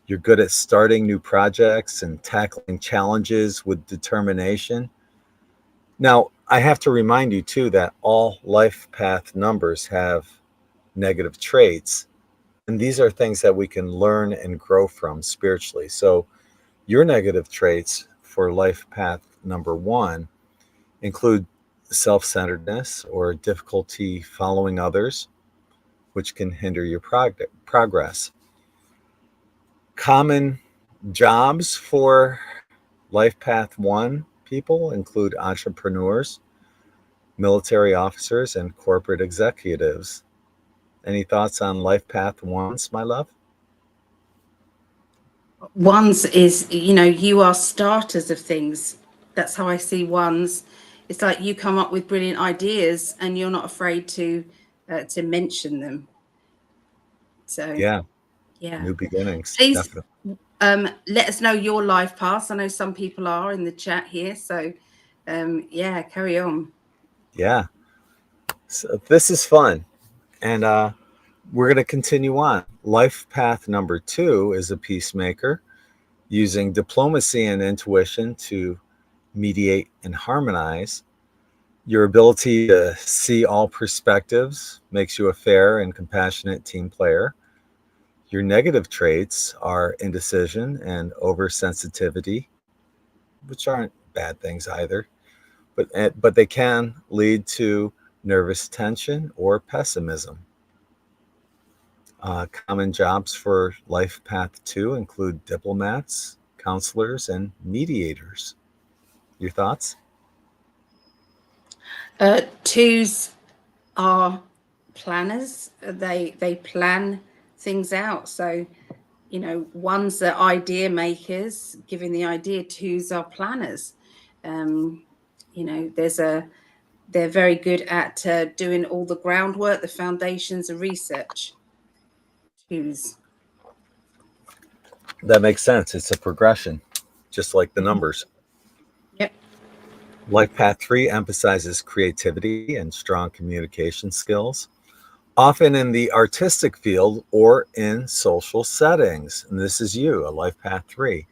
You're good at starting new projects and tackling challenges with determination. Now, I have to remind you too that all life path numbers have negative traits, and these are things that we can learn and grow from spiritually. So your negative traits for life path number 1 include self-centeredness or difficulty following others, which can hinder your progress. Common jobs for life path 1 people include entrepreneurs, military officers, and corporate executives. Any thoughts on life path 1s, my love? Ones is, you are starters of things. That's how I see ones. It's like you come up with brilliant ideas and you're not afraid to mention them. So Yeah, yeah, new beginnings. please Definitely. let us know your life paths. I know some people are in the chat here, so yeah, carry on. Yeah, so this is fun, and we're going to continue on. Life path number 2 is a peacemaker, using diplomacy and intuition to mediate and harmonize. Your ability to see all perspectives makes you a fair and compassionate team player. Your negative traits are indecision and oversensitivity, which aren't bad things either, but they can lead to nervous tension or pessimism. Common jobs for life path 2 include diplomats, counselors, and mediators. Your thoughts? 2s are planners. They plan things out. So, ones are idea makers, giving the idea. 2s are planners. They're very good at doing all the groundwork, the foundations, the research. 2s. That makes sense. It's a progression, just like the numbers. Yep. Life path 3 emphasizes creativity and strong communication skills, often in the artistic field or in social settings. And this is you, a life path 3.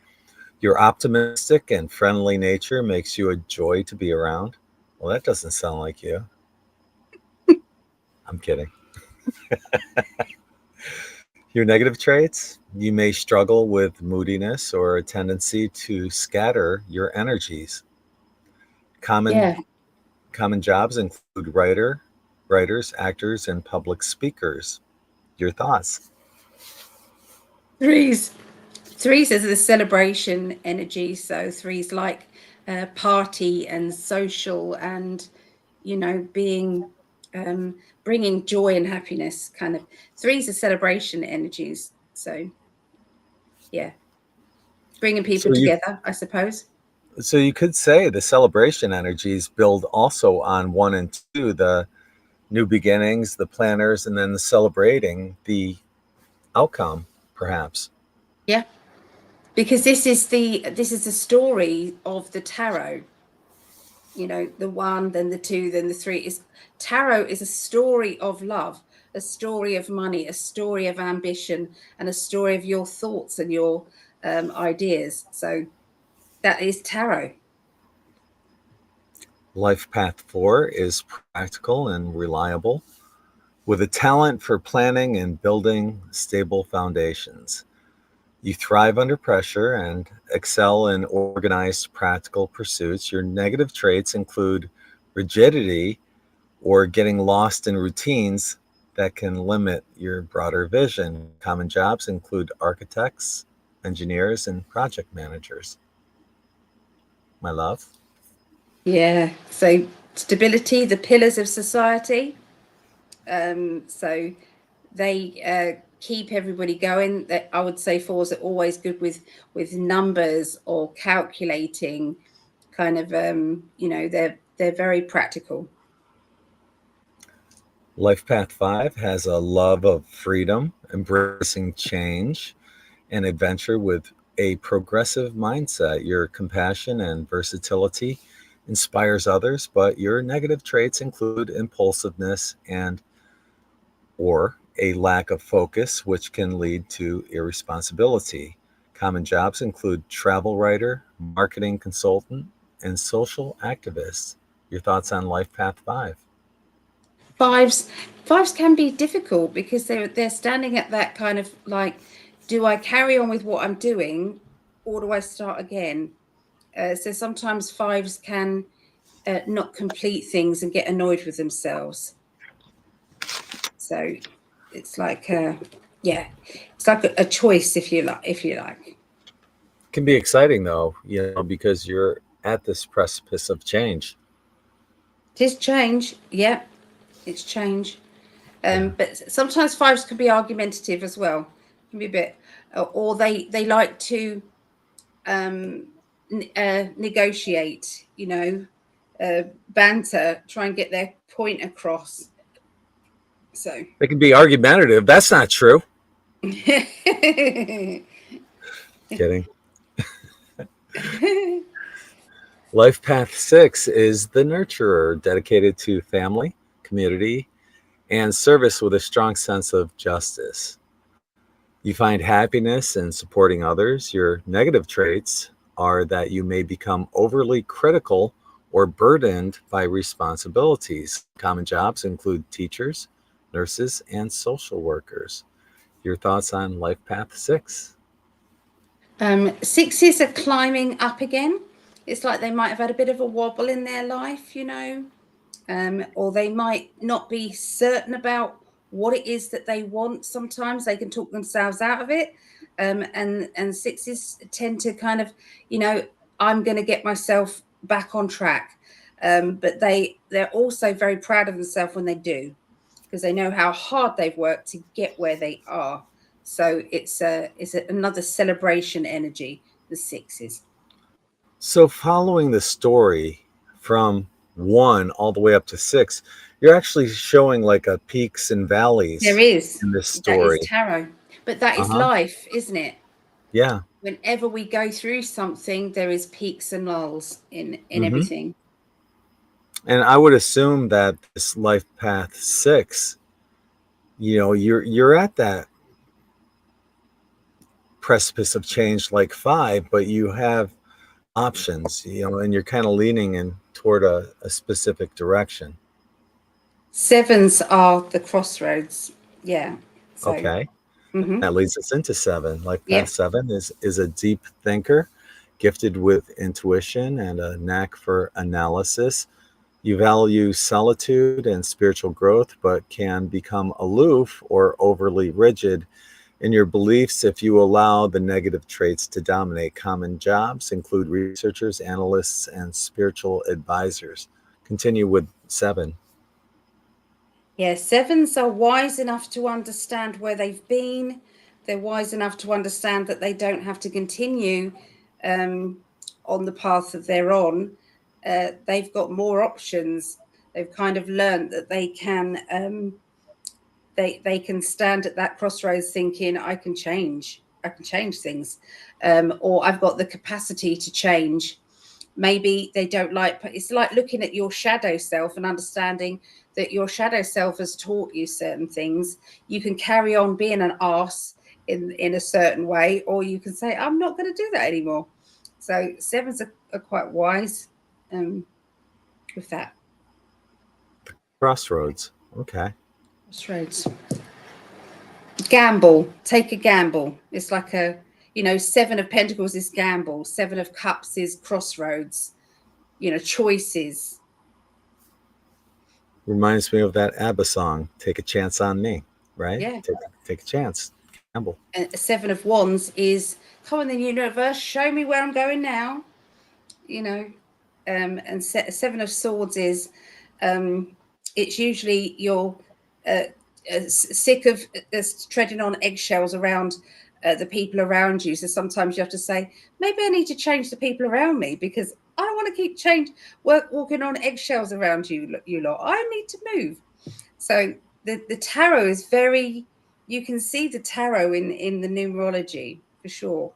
Your optimistic and friendly nature makes you a joy to be around. Well, that doesn't sound like you. I'm kidding. Your negative traits: you may struggle with moodiness or a tendency to scatter your energies. Common Yeah. common jobs include writers, actors, and public speakers. Your thoughts? 3s. 3s is the celebration energy. So 3s like party and social and, being bringing joy and happiness. Kind of 3s are celebration energies. So yeah, bringing people together, I suppose. So you could say the celebration energies build also on 1 and 2, the new beginnings, the planners, and then the celebrating the outcome, perhaps. Yeah, because this is the story of the tarot. The 1, then the 2, then the 3. Is tarot is a story of love, a story of money, a story of ambition, and a story of your thoughts and your ideas. So that is tarot. Life path 4 is practical and reliable, with a talent for planning and building stable foundations. You thrive under pressure and excel in organized, practical pursuits. Your negative traits include rigidity or getting lost in routines that can limit your broader vision. Common jobs include architects, engineers, and project managers. My love. Yeah. So stability, the pillars of society. So they keep everybody going. That I would say fours are always good with numbers or calculating. Kind of, they're very practical. Life Path 5 has a love of freedom, embracing change, and adventure with a progressive mindset. Your compassion and versatility inspires others, but your negative traits include impulsiveness and or a lack of focus, which can lead to irresponsibility. Common jobs include travel writer, marketing consultant, and social activist. Your thoughts on Life Path 5? Fives can be difficult because they're standing at that kind of like, do I carry on with what I'm doing, or do I start again? So sometimes fives can not complete things and get annoyed with themselves. So it's like, it's like a choice, if you like. It can be exciting though, because you're at this precipice of change. It is change, yeah, it's change. Yeah. But sometimes fives can be argumentative as well. Can be a bit, or they like to negotiate, banter, try and get their point across. So They can be argumentative. That's not true. Kidding. Life Path 6 is the nurturer, dedicated to family, community, and service with a strong sense of justice. You find happiness in supporting others. Your negative traits are that you may become overly critical or burdened by responsibilities. Common jobs include teachers, nurses, and social workers. Your thoughts on Life Path 6? Sixes are climbing up again. It's like they might have had a bit of a wobble in their life, or they might not be certain about what it is that they want. Sometimes they can talk themselves out of it. And sixes tend to kind of, I'm going to get myself back on track. But they're also very proud of themselves when they do, because they know how hard they've worked to get where they are. So it's another celebration energy, the sixes. So, following the story from 1 all the way up to 6, you're actually showing like a peaks and valleys There is. in this That is story. tarot. But that is Uh-huh. life, isn't it? Yeah. Whenever we go through something, there is peaks and lulls in Mhm. everything. And I would assume that this Life Path 6, you're at that precipice of change like 5, but you have options, and you're kind of leaning in toward a specific direction. Sevens are the crossroads. Yeah. So, Okay. mhm. That leads us into 7. Life Yep. Path 7 is a deep thinker, gifted with intuition and a knack for analysis. You value solitude and spiritual growth, but can become aloof or overly rigid in your beliefs if you allow the negative traits to dominate. Common jobs include researchers, analysts, and spiritual advisors. Continue with 7. Yeah, sevens are wise enough to understand where they've been. They're wise enough to understand that they don't have to continue on the path that they're on. They've got more options. They've kind of learned that they can they can stand at that crossroads thinking, I can change things, or I've got the capacity to change. Maybe they don't like, it's like looking at your shadow self and understanding that your shadow self has taught you certain things. You can carry on being an arse in a certain way, or you can say, I'm not going to do that anymore. So sevens are quite wise with that. Crossroads. Okay. Crossroads. Gamble. Take a gamble. It's like Seven of Pentacles is gamble. Seven of Cups is crossroads. Choices. Reminds me of that ABBA song, Take a Chance on Me, right? Yeah. Take a chance. gamble. And Seven of Wands is, come on, the universe, show me where I'm going now. You know, and Seven of Swords is, it's usually you're sick of treading on eggshells around the people around you. So sometimes you have to say, maybe I need to change the people around me, because I don't want to keep walking on eggshells around you lot. I need to move. So the tarot is very, you can see the tarot in the numerology for sure.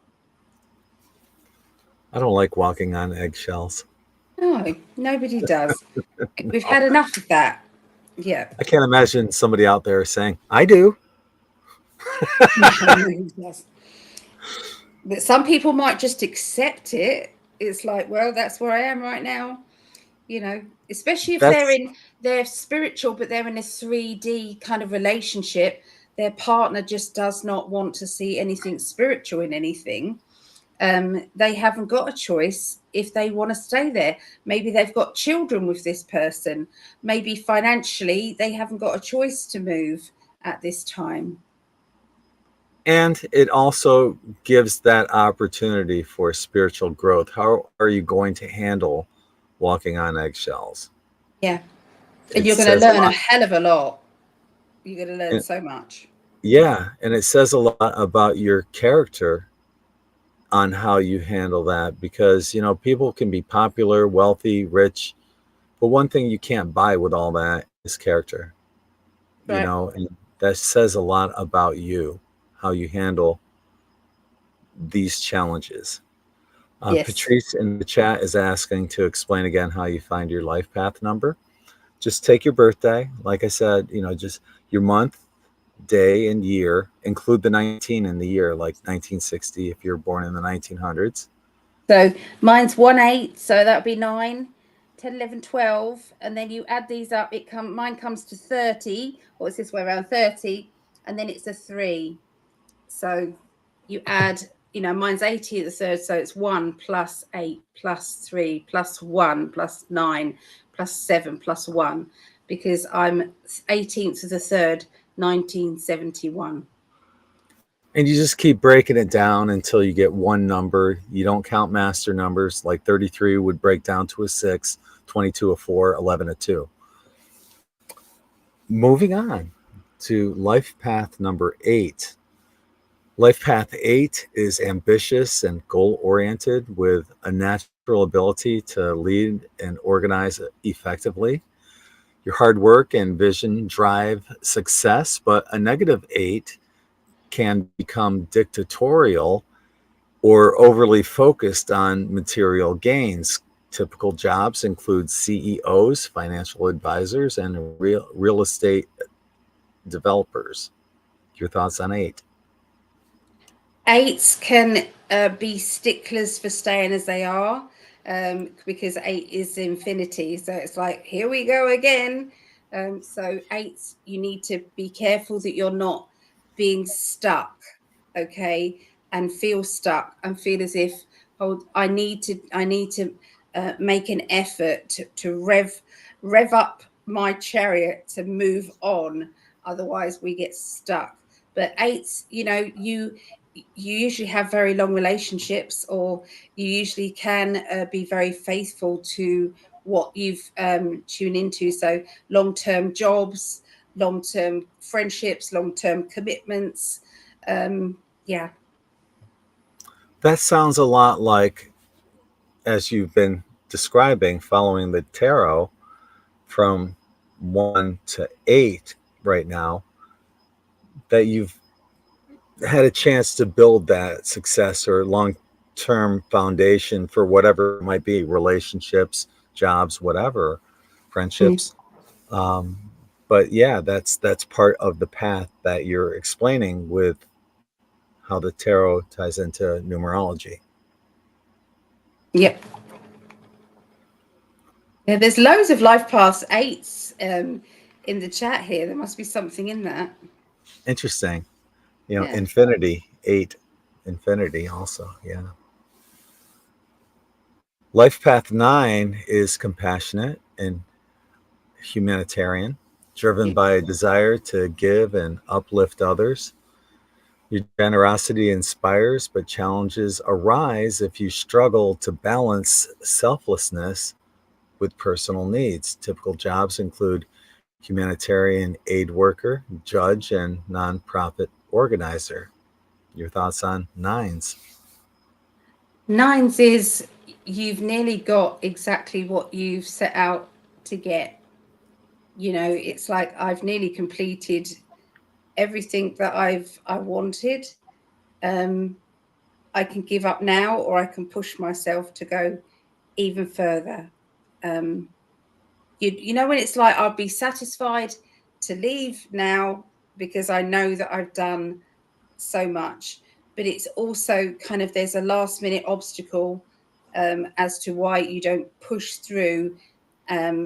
I don't like walking on eggshells. No, nobody does. We've had enough of that. Yeah. I can't imagine somebody out there saying, I do. No, nobody does. But some people might just accept it. It's like, well, that's where I am right now. You know, especially if they're spiritual, but they're in a 3D kind of relationship. Their partner just does not want to see anything spiritual in anything. They haven't got a choice if they want to stay there. Maybe they've got children with this person. Maybe financially they haven't got a choice to move at this time. And it also gives that opportunity for spiritual growth. How are you going to handle walking on eggshells? Yeah. And you're going to learn a hell of a lot. You're going to learn so much. Yeah. And it says a lot about your character on how you handle that, because, you know, people can be popular, wealthy, rich, but one thing you can't buy with all that is character. Right. You know, and that says a lot about you, how you handle these challenges. Yes. Patrice in the chat is asking to explain again how you find your life path number. Just take your birthday. Like I said, you know, just your month, day, and year. Include the 19 in the year, like 1960 if you're born in the 1900s. So mine's 1-8, so that would be 9, 10, 11, 12. And then you add these up. Mine comes to 30, or it's this way around, 30, and then it's a 3. So you add, you know, mine's 80 at the third, so it's 1 plus 8 plus 3 plus 1 plus 9 plus 7 plus 1, because I'm 18th of the 3rd, 1971. And you just keep breaking it down until you get one number. You don't count master numbers, like 33 would break down to a 6, 22 a 4, 11 a 2. Moving on to life path number 8. Life path 8 is ambitious and goal-oriented with a natural ability to lead and organize effectively. Your hard work and vision drive success, but a negative 8 can become dictatorial or overly focused on material gains. Typical jobs include CEOs, financial advisors, and real estate developers. Your thoughts on 8? 8s can be sticklers for staying as they are, because 8 is infinity. So it's like, here we go again. So 8s, you need to be careful that you're not being stuck, okay, and feel stuck and feel as if, oh, I need to make an effort to rev up my chariot to move on. Otherwise, we get stuck. But 8s, you know, you usually have very long relationships, or you usually can be very faithful to what you've tuned into. So long-term jobs, long-term friendships, long-term commitments. Yeah. That sounds a lot like, as you've been describing, following the tarot from 1 to 8 right now, that you've had a chance to build that success or long-term foundation for whatever it might be, relationships, jobs, whatever, friendships. But yeah, that's part of the path that you're explaining with how the tarot ties into numerology. Yep. Yeah, there's loads of life paths 8s in the chat here. There must be something in that. Interesting. You know, yeah. Infinity, 8, infinity also, yeah. Life path 9 is compassionate and humanitarian, driven by a desire to give and uplift others. Your generosity inspires, but challenges arise if you struggle to balance selflessness with personal needs. Typical jobs include humanitarian aid worker, judge, and nonprofit organizer. Your thoughts on nines? Nines is you've nearly got exactly what you've set out to get. It's like I've nearly completed everything that I wanted. I can give up now, or I can push myself to go even further. When it's like I'll be satisfied to leave now because I know that I've done so much, but it's also kind of there's a last minute obstacle as to why you don't push through.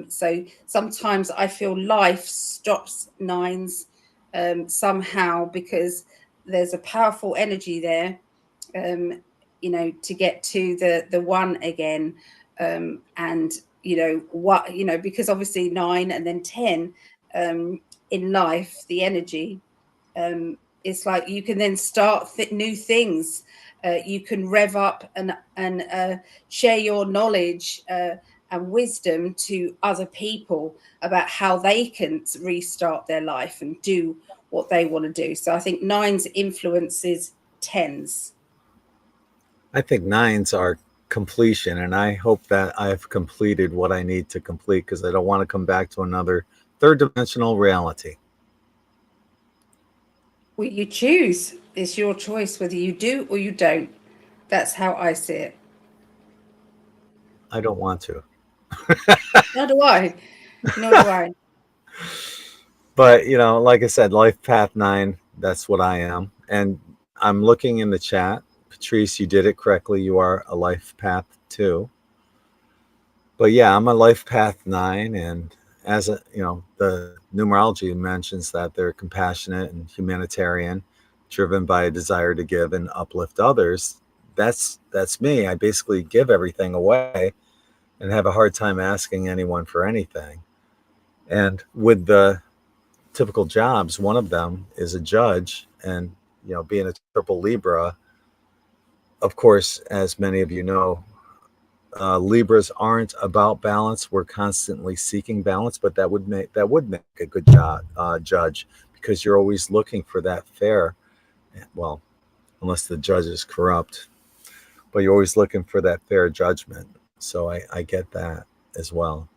So sometimes I feel life stops nines somehow because there's a powerful energy there, to get to the one again. And because obviously 9 and then 10 in life, the energy, it's like you can then start new things. You can rev up and share your knowledge and wisdom to other people about how they can restart their life and do what they want to do. So I think nines influences tens. I think nines are completion, and I hope that I've completed what I need to complete because I don't want to come back to another third dimensional reality. Well, you choose. It's your choice whether you do or you don't. That's how I see it. I don't want to. Nor do I. Nor do I. But, like I said, life path 9, that's what I am. And I'm looking in the chat. Patrice, you did it correctly. You are a life path 2. But yeah, I'm a life path 9. And as the numerology mentions that they're compassionate and humanitarian, driven by a desire to give and uplift others. That's me. I basically give everything away and have a hard time asking anyone for anything. And with the typical jobs, one of them is a judge, and being a triple Libra, of course, as many of you know, Libras aren't about balance. We're constantly seeking balance, but that would make a good judge, because you're always looking for that fair, well, unless the judge is corrupt, but you're always looking for that fair judgment. So I get that as well.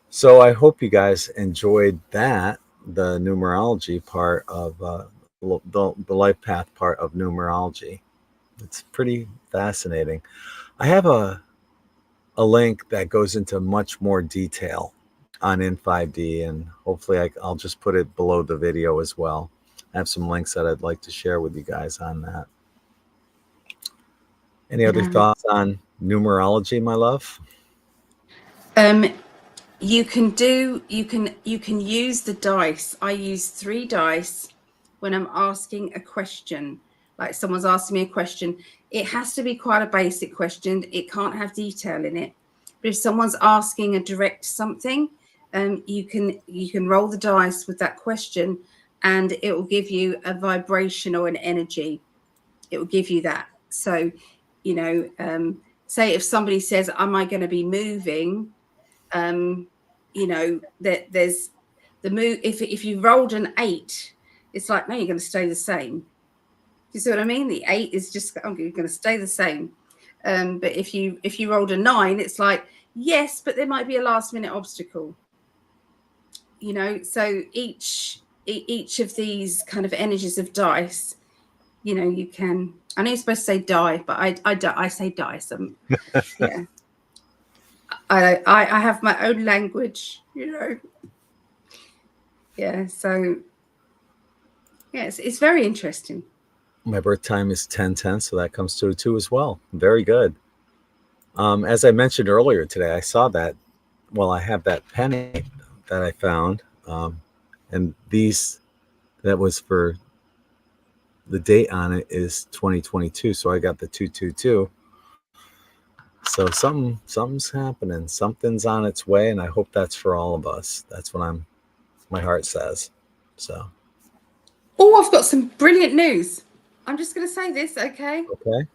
So I hope you guys enjoyed that, the numerology part of the life path part of numerology. It's pretty fascinating. I have a link that goes into much more detail on In5D, and hopefully I'll just put it below the video as well. I have some links that I'd like to share with you guys on that. Any other thoughts on numerology, my love? You can use the dice. I use 3 dice when I'm asking a question. Like someone's asking me a question, it has to be quite a basic question. It can't have detail in it. But if someone's asking a direct something, you can roll the dice with that question, and it will give you a vibration or an energy. It will give you that. So, say if somebody says, "Am I going to be moving?" That there's the move. If you rolled an 8, it's like, no, you're going to stay the same. You see what I mean? The 8 is just you're going to stay the same. But if you rolled a 9, it's like, yes, but there might be a last minute obstacle. So each of these kind of energies of dice, you can. I know you're supposed to say die, but I say dice. Yeah. I have my own language, Yeah, so yes, it's very interesting. My birth time is 10/10, so that comes to a 2 as well. Very good. As I mentioned earlier today, I saw that. Well, I have that penny that I found, and that was for the date on it is 2022. So I got the 222. So something's happening. Something's on its way, and I hope that's for all of us. That's what my heart says. So Oh, I've got some brilliant news. I'm just going to say this, okay? Okay.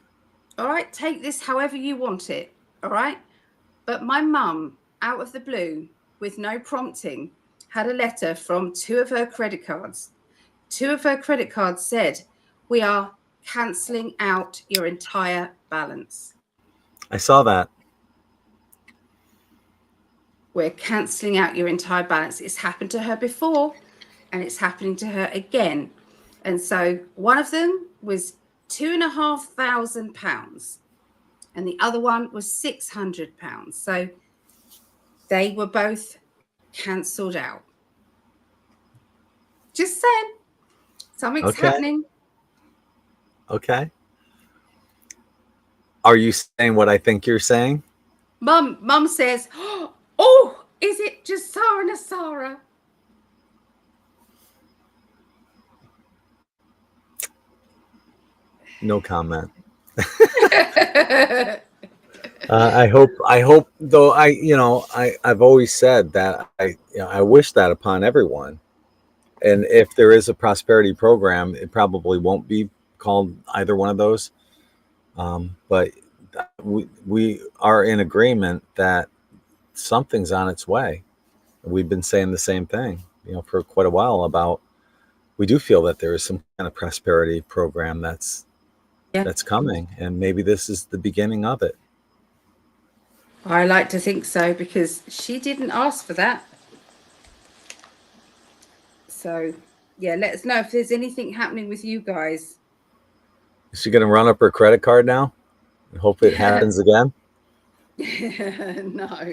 All right, take this however you want it. All right. But my mum, out of the blue, with no prompting, had a letter from 2 of her credit cards. 2 of her credit cards said, "We are cancelling out your entire balance. I saw that. We're cancelling out your entire balance." It's happened to her before, and it's happening to her again. And so one of them was £2,500, and the other one was £600. So they were both cancelled out. Just saying, something's happening. Okay. Are you saying what I think you're saying? Mum says, "Oh, is it just Sarah Nasara?" No comment. I hope though, I've always said that I wish that upon everyone. And if there is a prosperity program, it probably won't be called either one of those. But we are in agreement that something's on its way. We've been saying the same thing, for quite a while about, we do feel that there is some kind of prosperity program that's coming, and maybe this is the beginning of it. I like to think so, because she didn't ask for that. So, yeah, let us know if there's anything happening with you guys. Is she going to run up her credit card now and hope it happens again? No.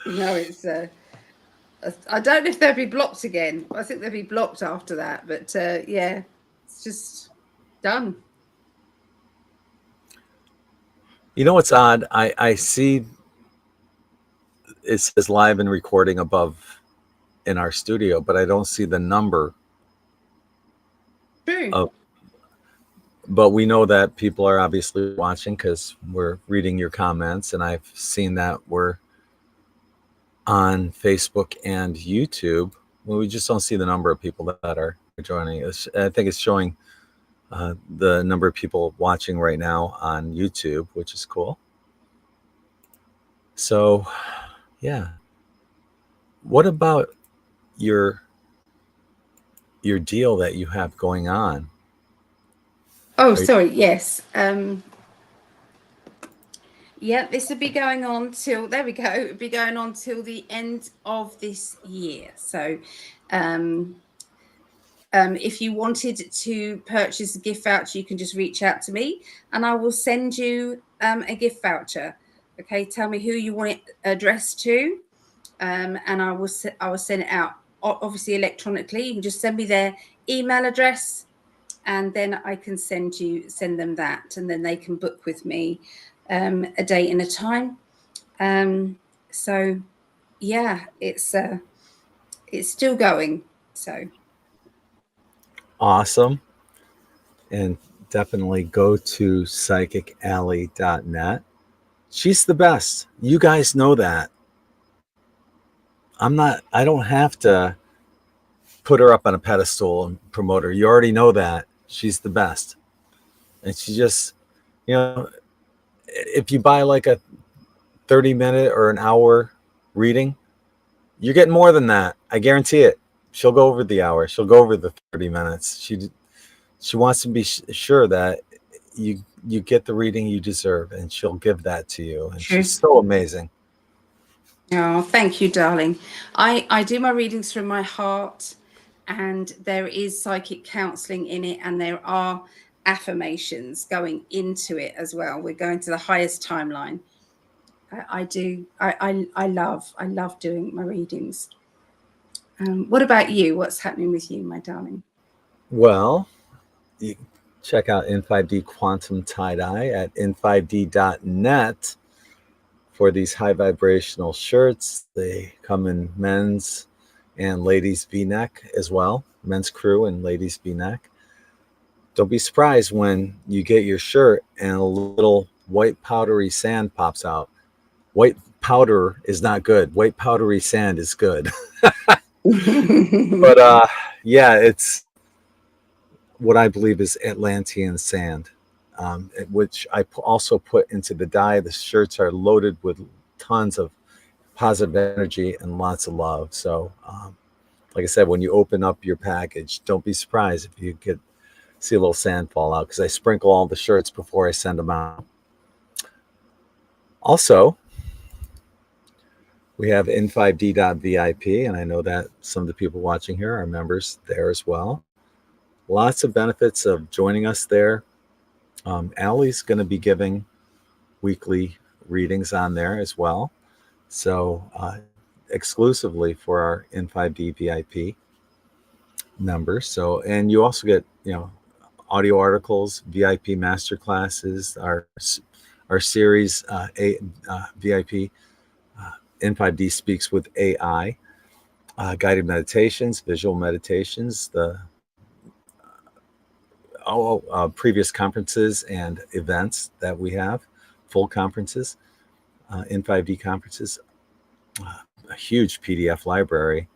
No, it's I don't know if they'll be blocked again. I think they'll be blocked after that, but yeah, it's just done. You know what's odd? I see it says live and recording above in our studio, but I don't see the number. True. But we know that people are obviously watching because we're reading your comments, and I've seen that we're on Facebook and YouTube. Well, we just don't see the number of people that are joining us. I think it's showing the number of people watching right now on YouTube, which is cool. So, yeah. What about your deal that you have going on? Oh, sorry. Yes. Yeah, this will be going on till, there we go. It'll be going on till the end of this year. So, if you wanted to purchase a gift voucher, you can just reach out to me and I will send you a gift voucher. Okay, tell me who you want it addressed to, and I will send it out, obviously electronically. You can just send me their email address, and then I can send them that, and then they can book with me a date and a time. So yeah, it's still going. So awesome. And definitely go to PsychicAlly.net. She's the best. You guys know that. I don't have to put her up on a pedestal and promote her. You already know that. She's the best. And she just, if you buy like a 30-minute or an hour reading, you're getting more than that. I guarantee it. She'll go over the hour. She'll go over the 30 minutes. She wants to be sure that you get the reading you deserve, and she'll give that to you. And she's so amazing. Oh, thank you, darling. I do my readings from my heart, and there is psychic counseling in it, and there are affirmations going into it as well. We're going to the highest timeline. I love doing my readings. What about you? What's happening with you, my darling? Well, you check out In5D Quantum Tie-Dye at in5d.net for these high vibrational shirts. They come in men's and ladies V-neck as well, men's crew and ladies V-neck. Don't be surprised when you get your shirt and a little white powdery sand pops out. White powder is not good. White powdery sand is good. But Yeah, it's what I believe is Atlantean sand, which I also put into the dye. The shirts are loaded with tons of positive energy and lots of love. So, like I said, when you open up your package, don't be surprised if you see a little sand fall out, because I sprinkle all the shirts before I send them out. Also, we have In5D.VIP, and I know that some of the people watching here are members there as well. Lots of benefits of joining us there. Allie's going to be giving weekly readings on there as well. So exclusively for our In5D VIP members. So, and you also get, audio articles, VIP master classes, our series VIP In5D Speaks with AI, guided meditations, visual meditations, the previous conferences and events that we have, full conferences, In5D conferences, a huge PDF library,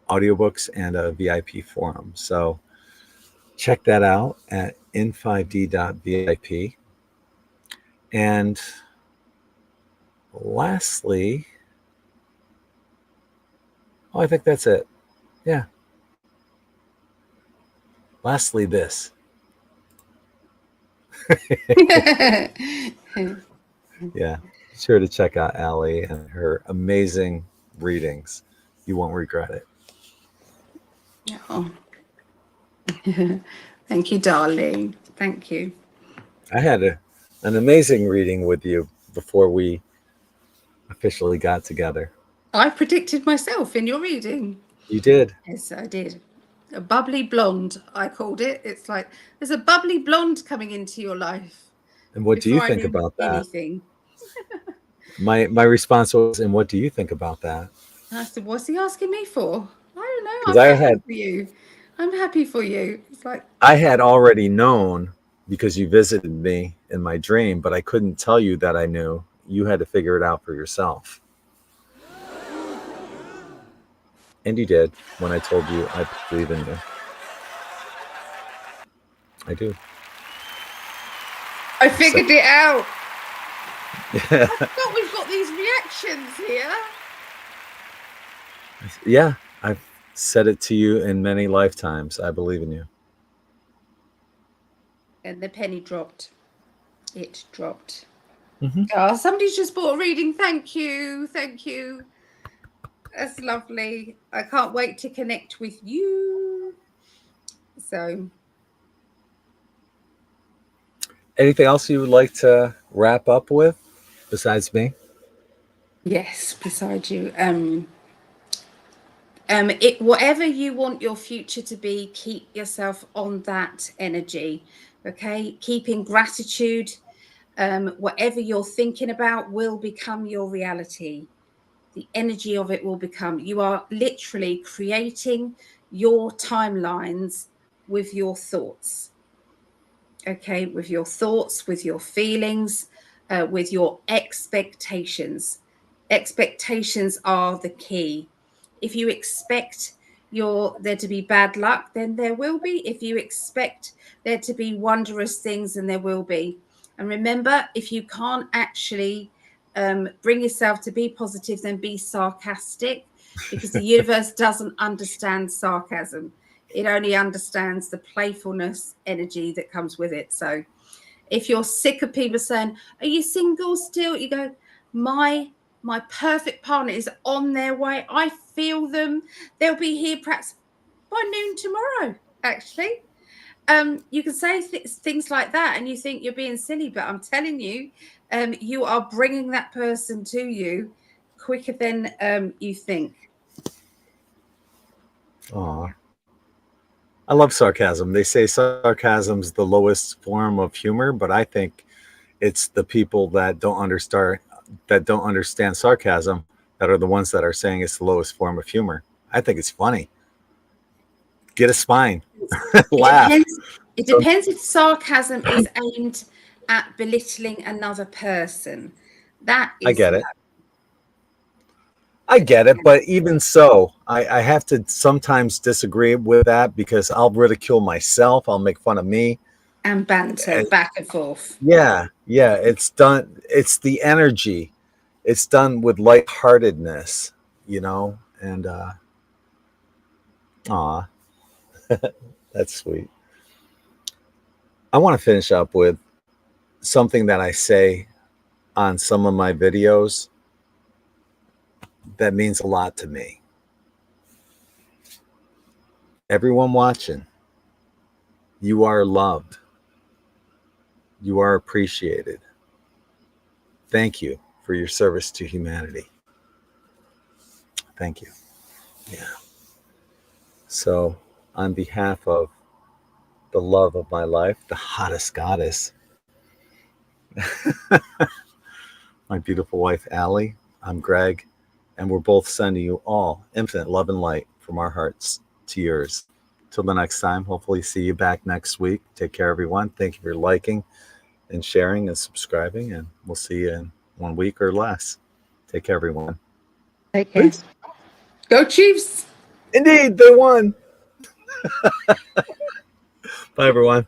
audiobooks, and a VIP forum. So check that out at in5d.vip. And lastly, I think that's it. Yeah. Lastly, this. Yeah. Sure to check out Allie and her amazing readings. You won't regret it. Oh. Thank you, darling. Thank you. I had an amazing reading with you before we officially got together. I predicted myself in your reading. You did. Yes, I did. A bubbly blonde, I called it. It's like there's a bubbly blonde coming into your life. And what do you think about that? Anything. My response was, and what do you think about that? I said, what's he asking me for? I don't know. Because I'm happy for you. It's like I had already known, because you visited me in my dream, but I couldn't tell you that I knew. You had to figure it out for yourself. And you did when I told you I believe in you. I do. I figured it out. Yeah. I forgot we've got these reactions here. Yeah, I've said it to you in many lifetimes. I believe in you. And the penny dropped. It dropped. Mm-hmm. Oh, somebody's just bought a reading. Thank you. Thank you. That's lovely. I can't wait to connect with you. So, anything else you would like to wrap up with besides me? yes, beside you. Whatever you want your future to be, keep yourself on that energy. Okay, keeping gratitude. Whatever you're thinking about will become your reality. The energy of it will become. You are literally creating your timelines with your thoughts. Okay, with your thoughts, with your feelings, with your expectations. Expectations are the key. If you expect there to be bad luck, then there will be. If you expect there to be wondrous things, then there will be. And remember, if you can't actually bring yourself to be positive, then be sarcastic, because the universe doesn't understand sarcasm. It only understands the playfulness energy that comes with it. So if you're sick of people saying, are you single still? You go, my perfect partner is on their way. I feel them. They'll be here perhaps by noon tomorrow, actually. You can say things like that and you think you're being silly, but I'm telling you, you are bringing that person to you quicker than you think. Aw. I love sarcasm. They say sarcasm's the lowest form of humor, but I think it's the people that don't understand sarcasm that are the ones that are saying it's the lowest form of humor. I think it's funny. Get a spine. Laugh. It depends if sarcasm is aimed at belittling another person. That is, I get it. I get it, but even so, I have to sometimes disagree with that because I'll ridicule myself. I'll make fun of me. And banter And back and forth. yeah, it's done. It's the energy. It's done with lightheartedness, and aw, that's sweet. I want to finish up with something that I say on some of my videos that means a lot to me. Everyone watching, you are loved. You are appreciated. Thank you for your service to humanity. Thank you. Yeah. So, on behalf of the love of my life, the hottest goddess, my beautiful wife, Allie, I'm Gregg, and we're both sending you all infinite love and light from our hearts to yours. Till the next time, hopefully see you back next week. Take care, everyone. Thank you for liking and sharing and subscribing, and we'll see you in 1 week or less. Take care, everyone. Take care. Peace. Go Chiefs! Indeed, they won. Bye, everyone.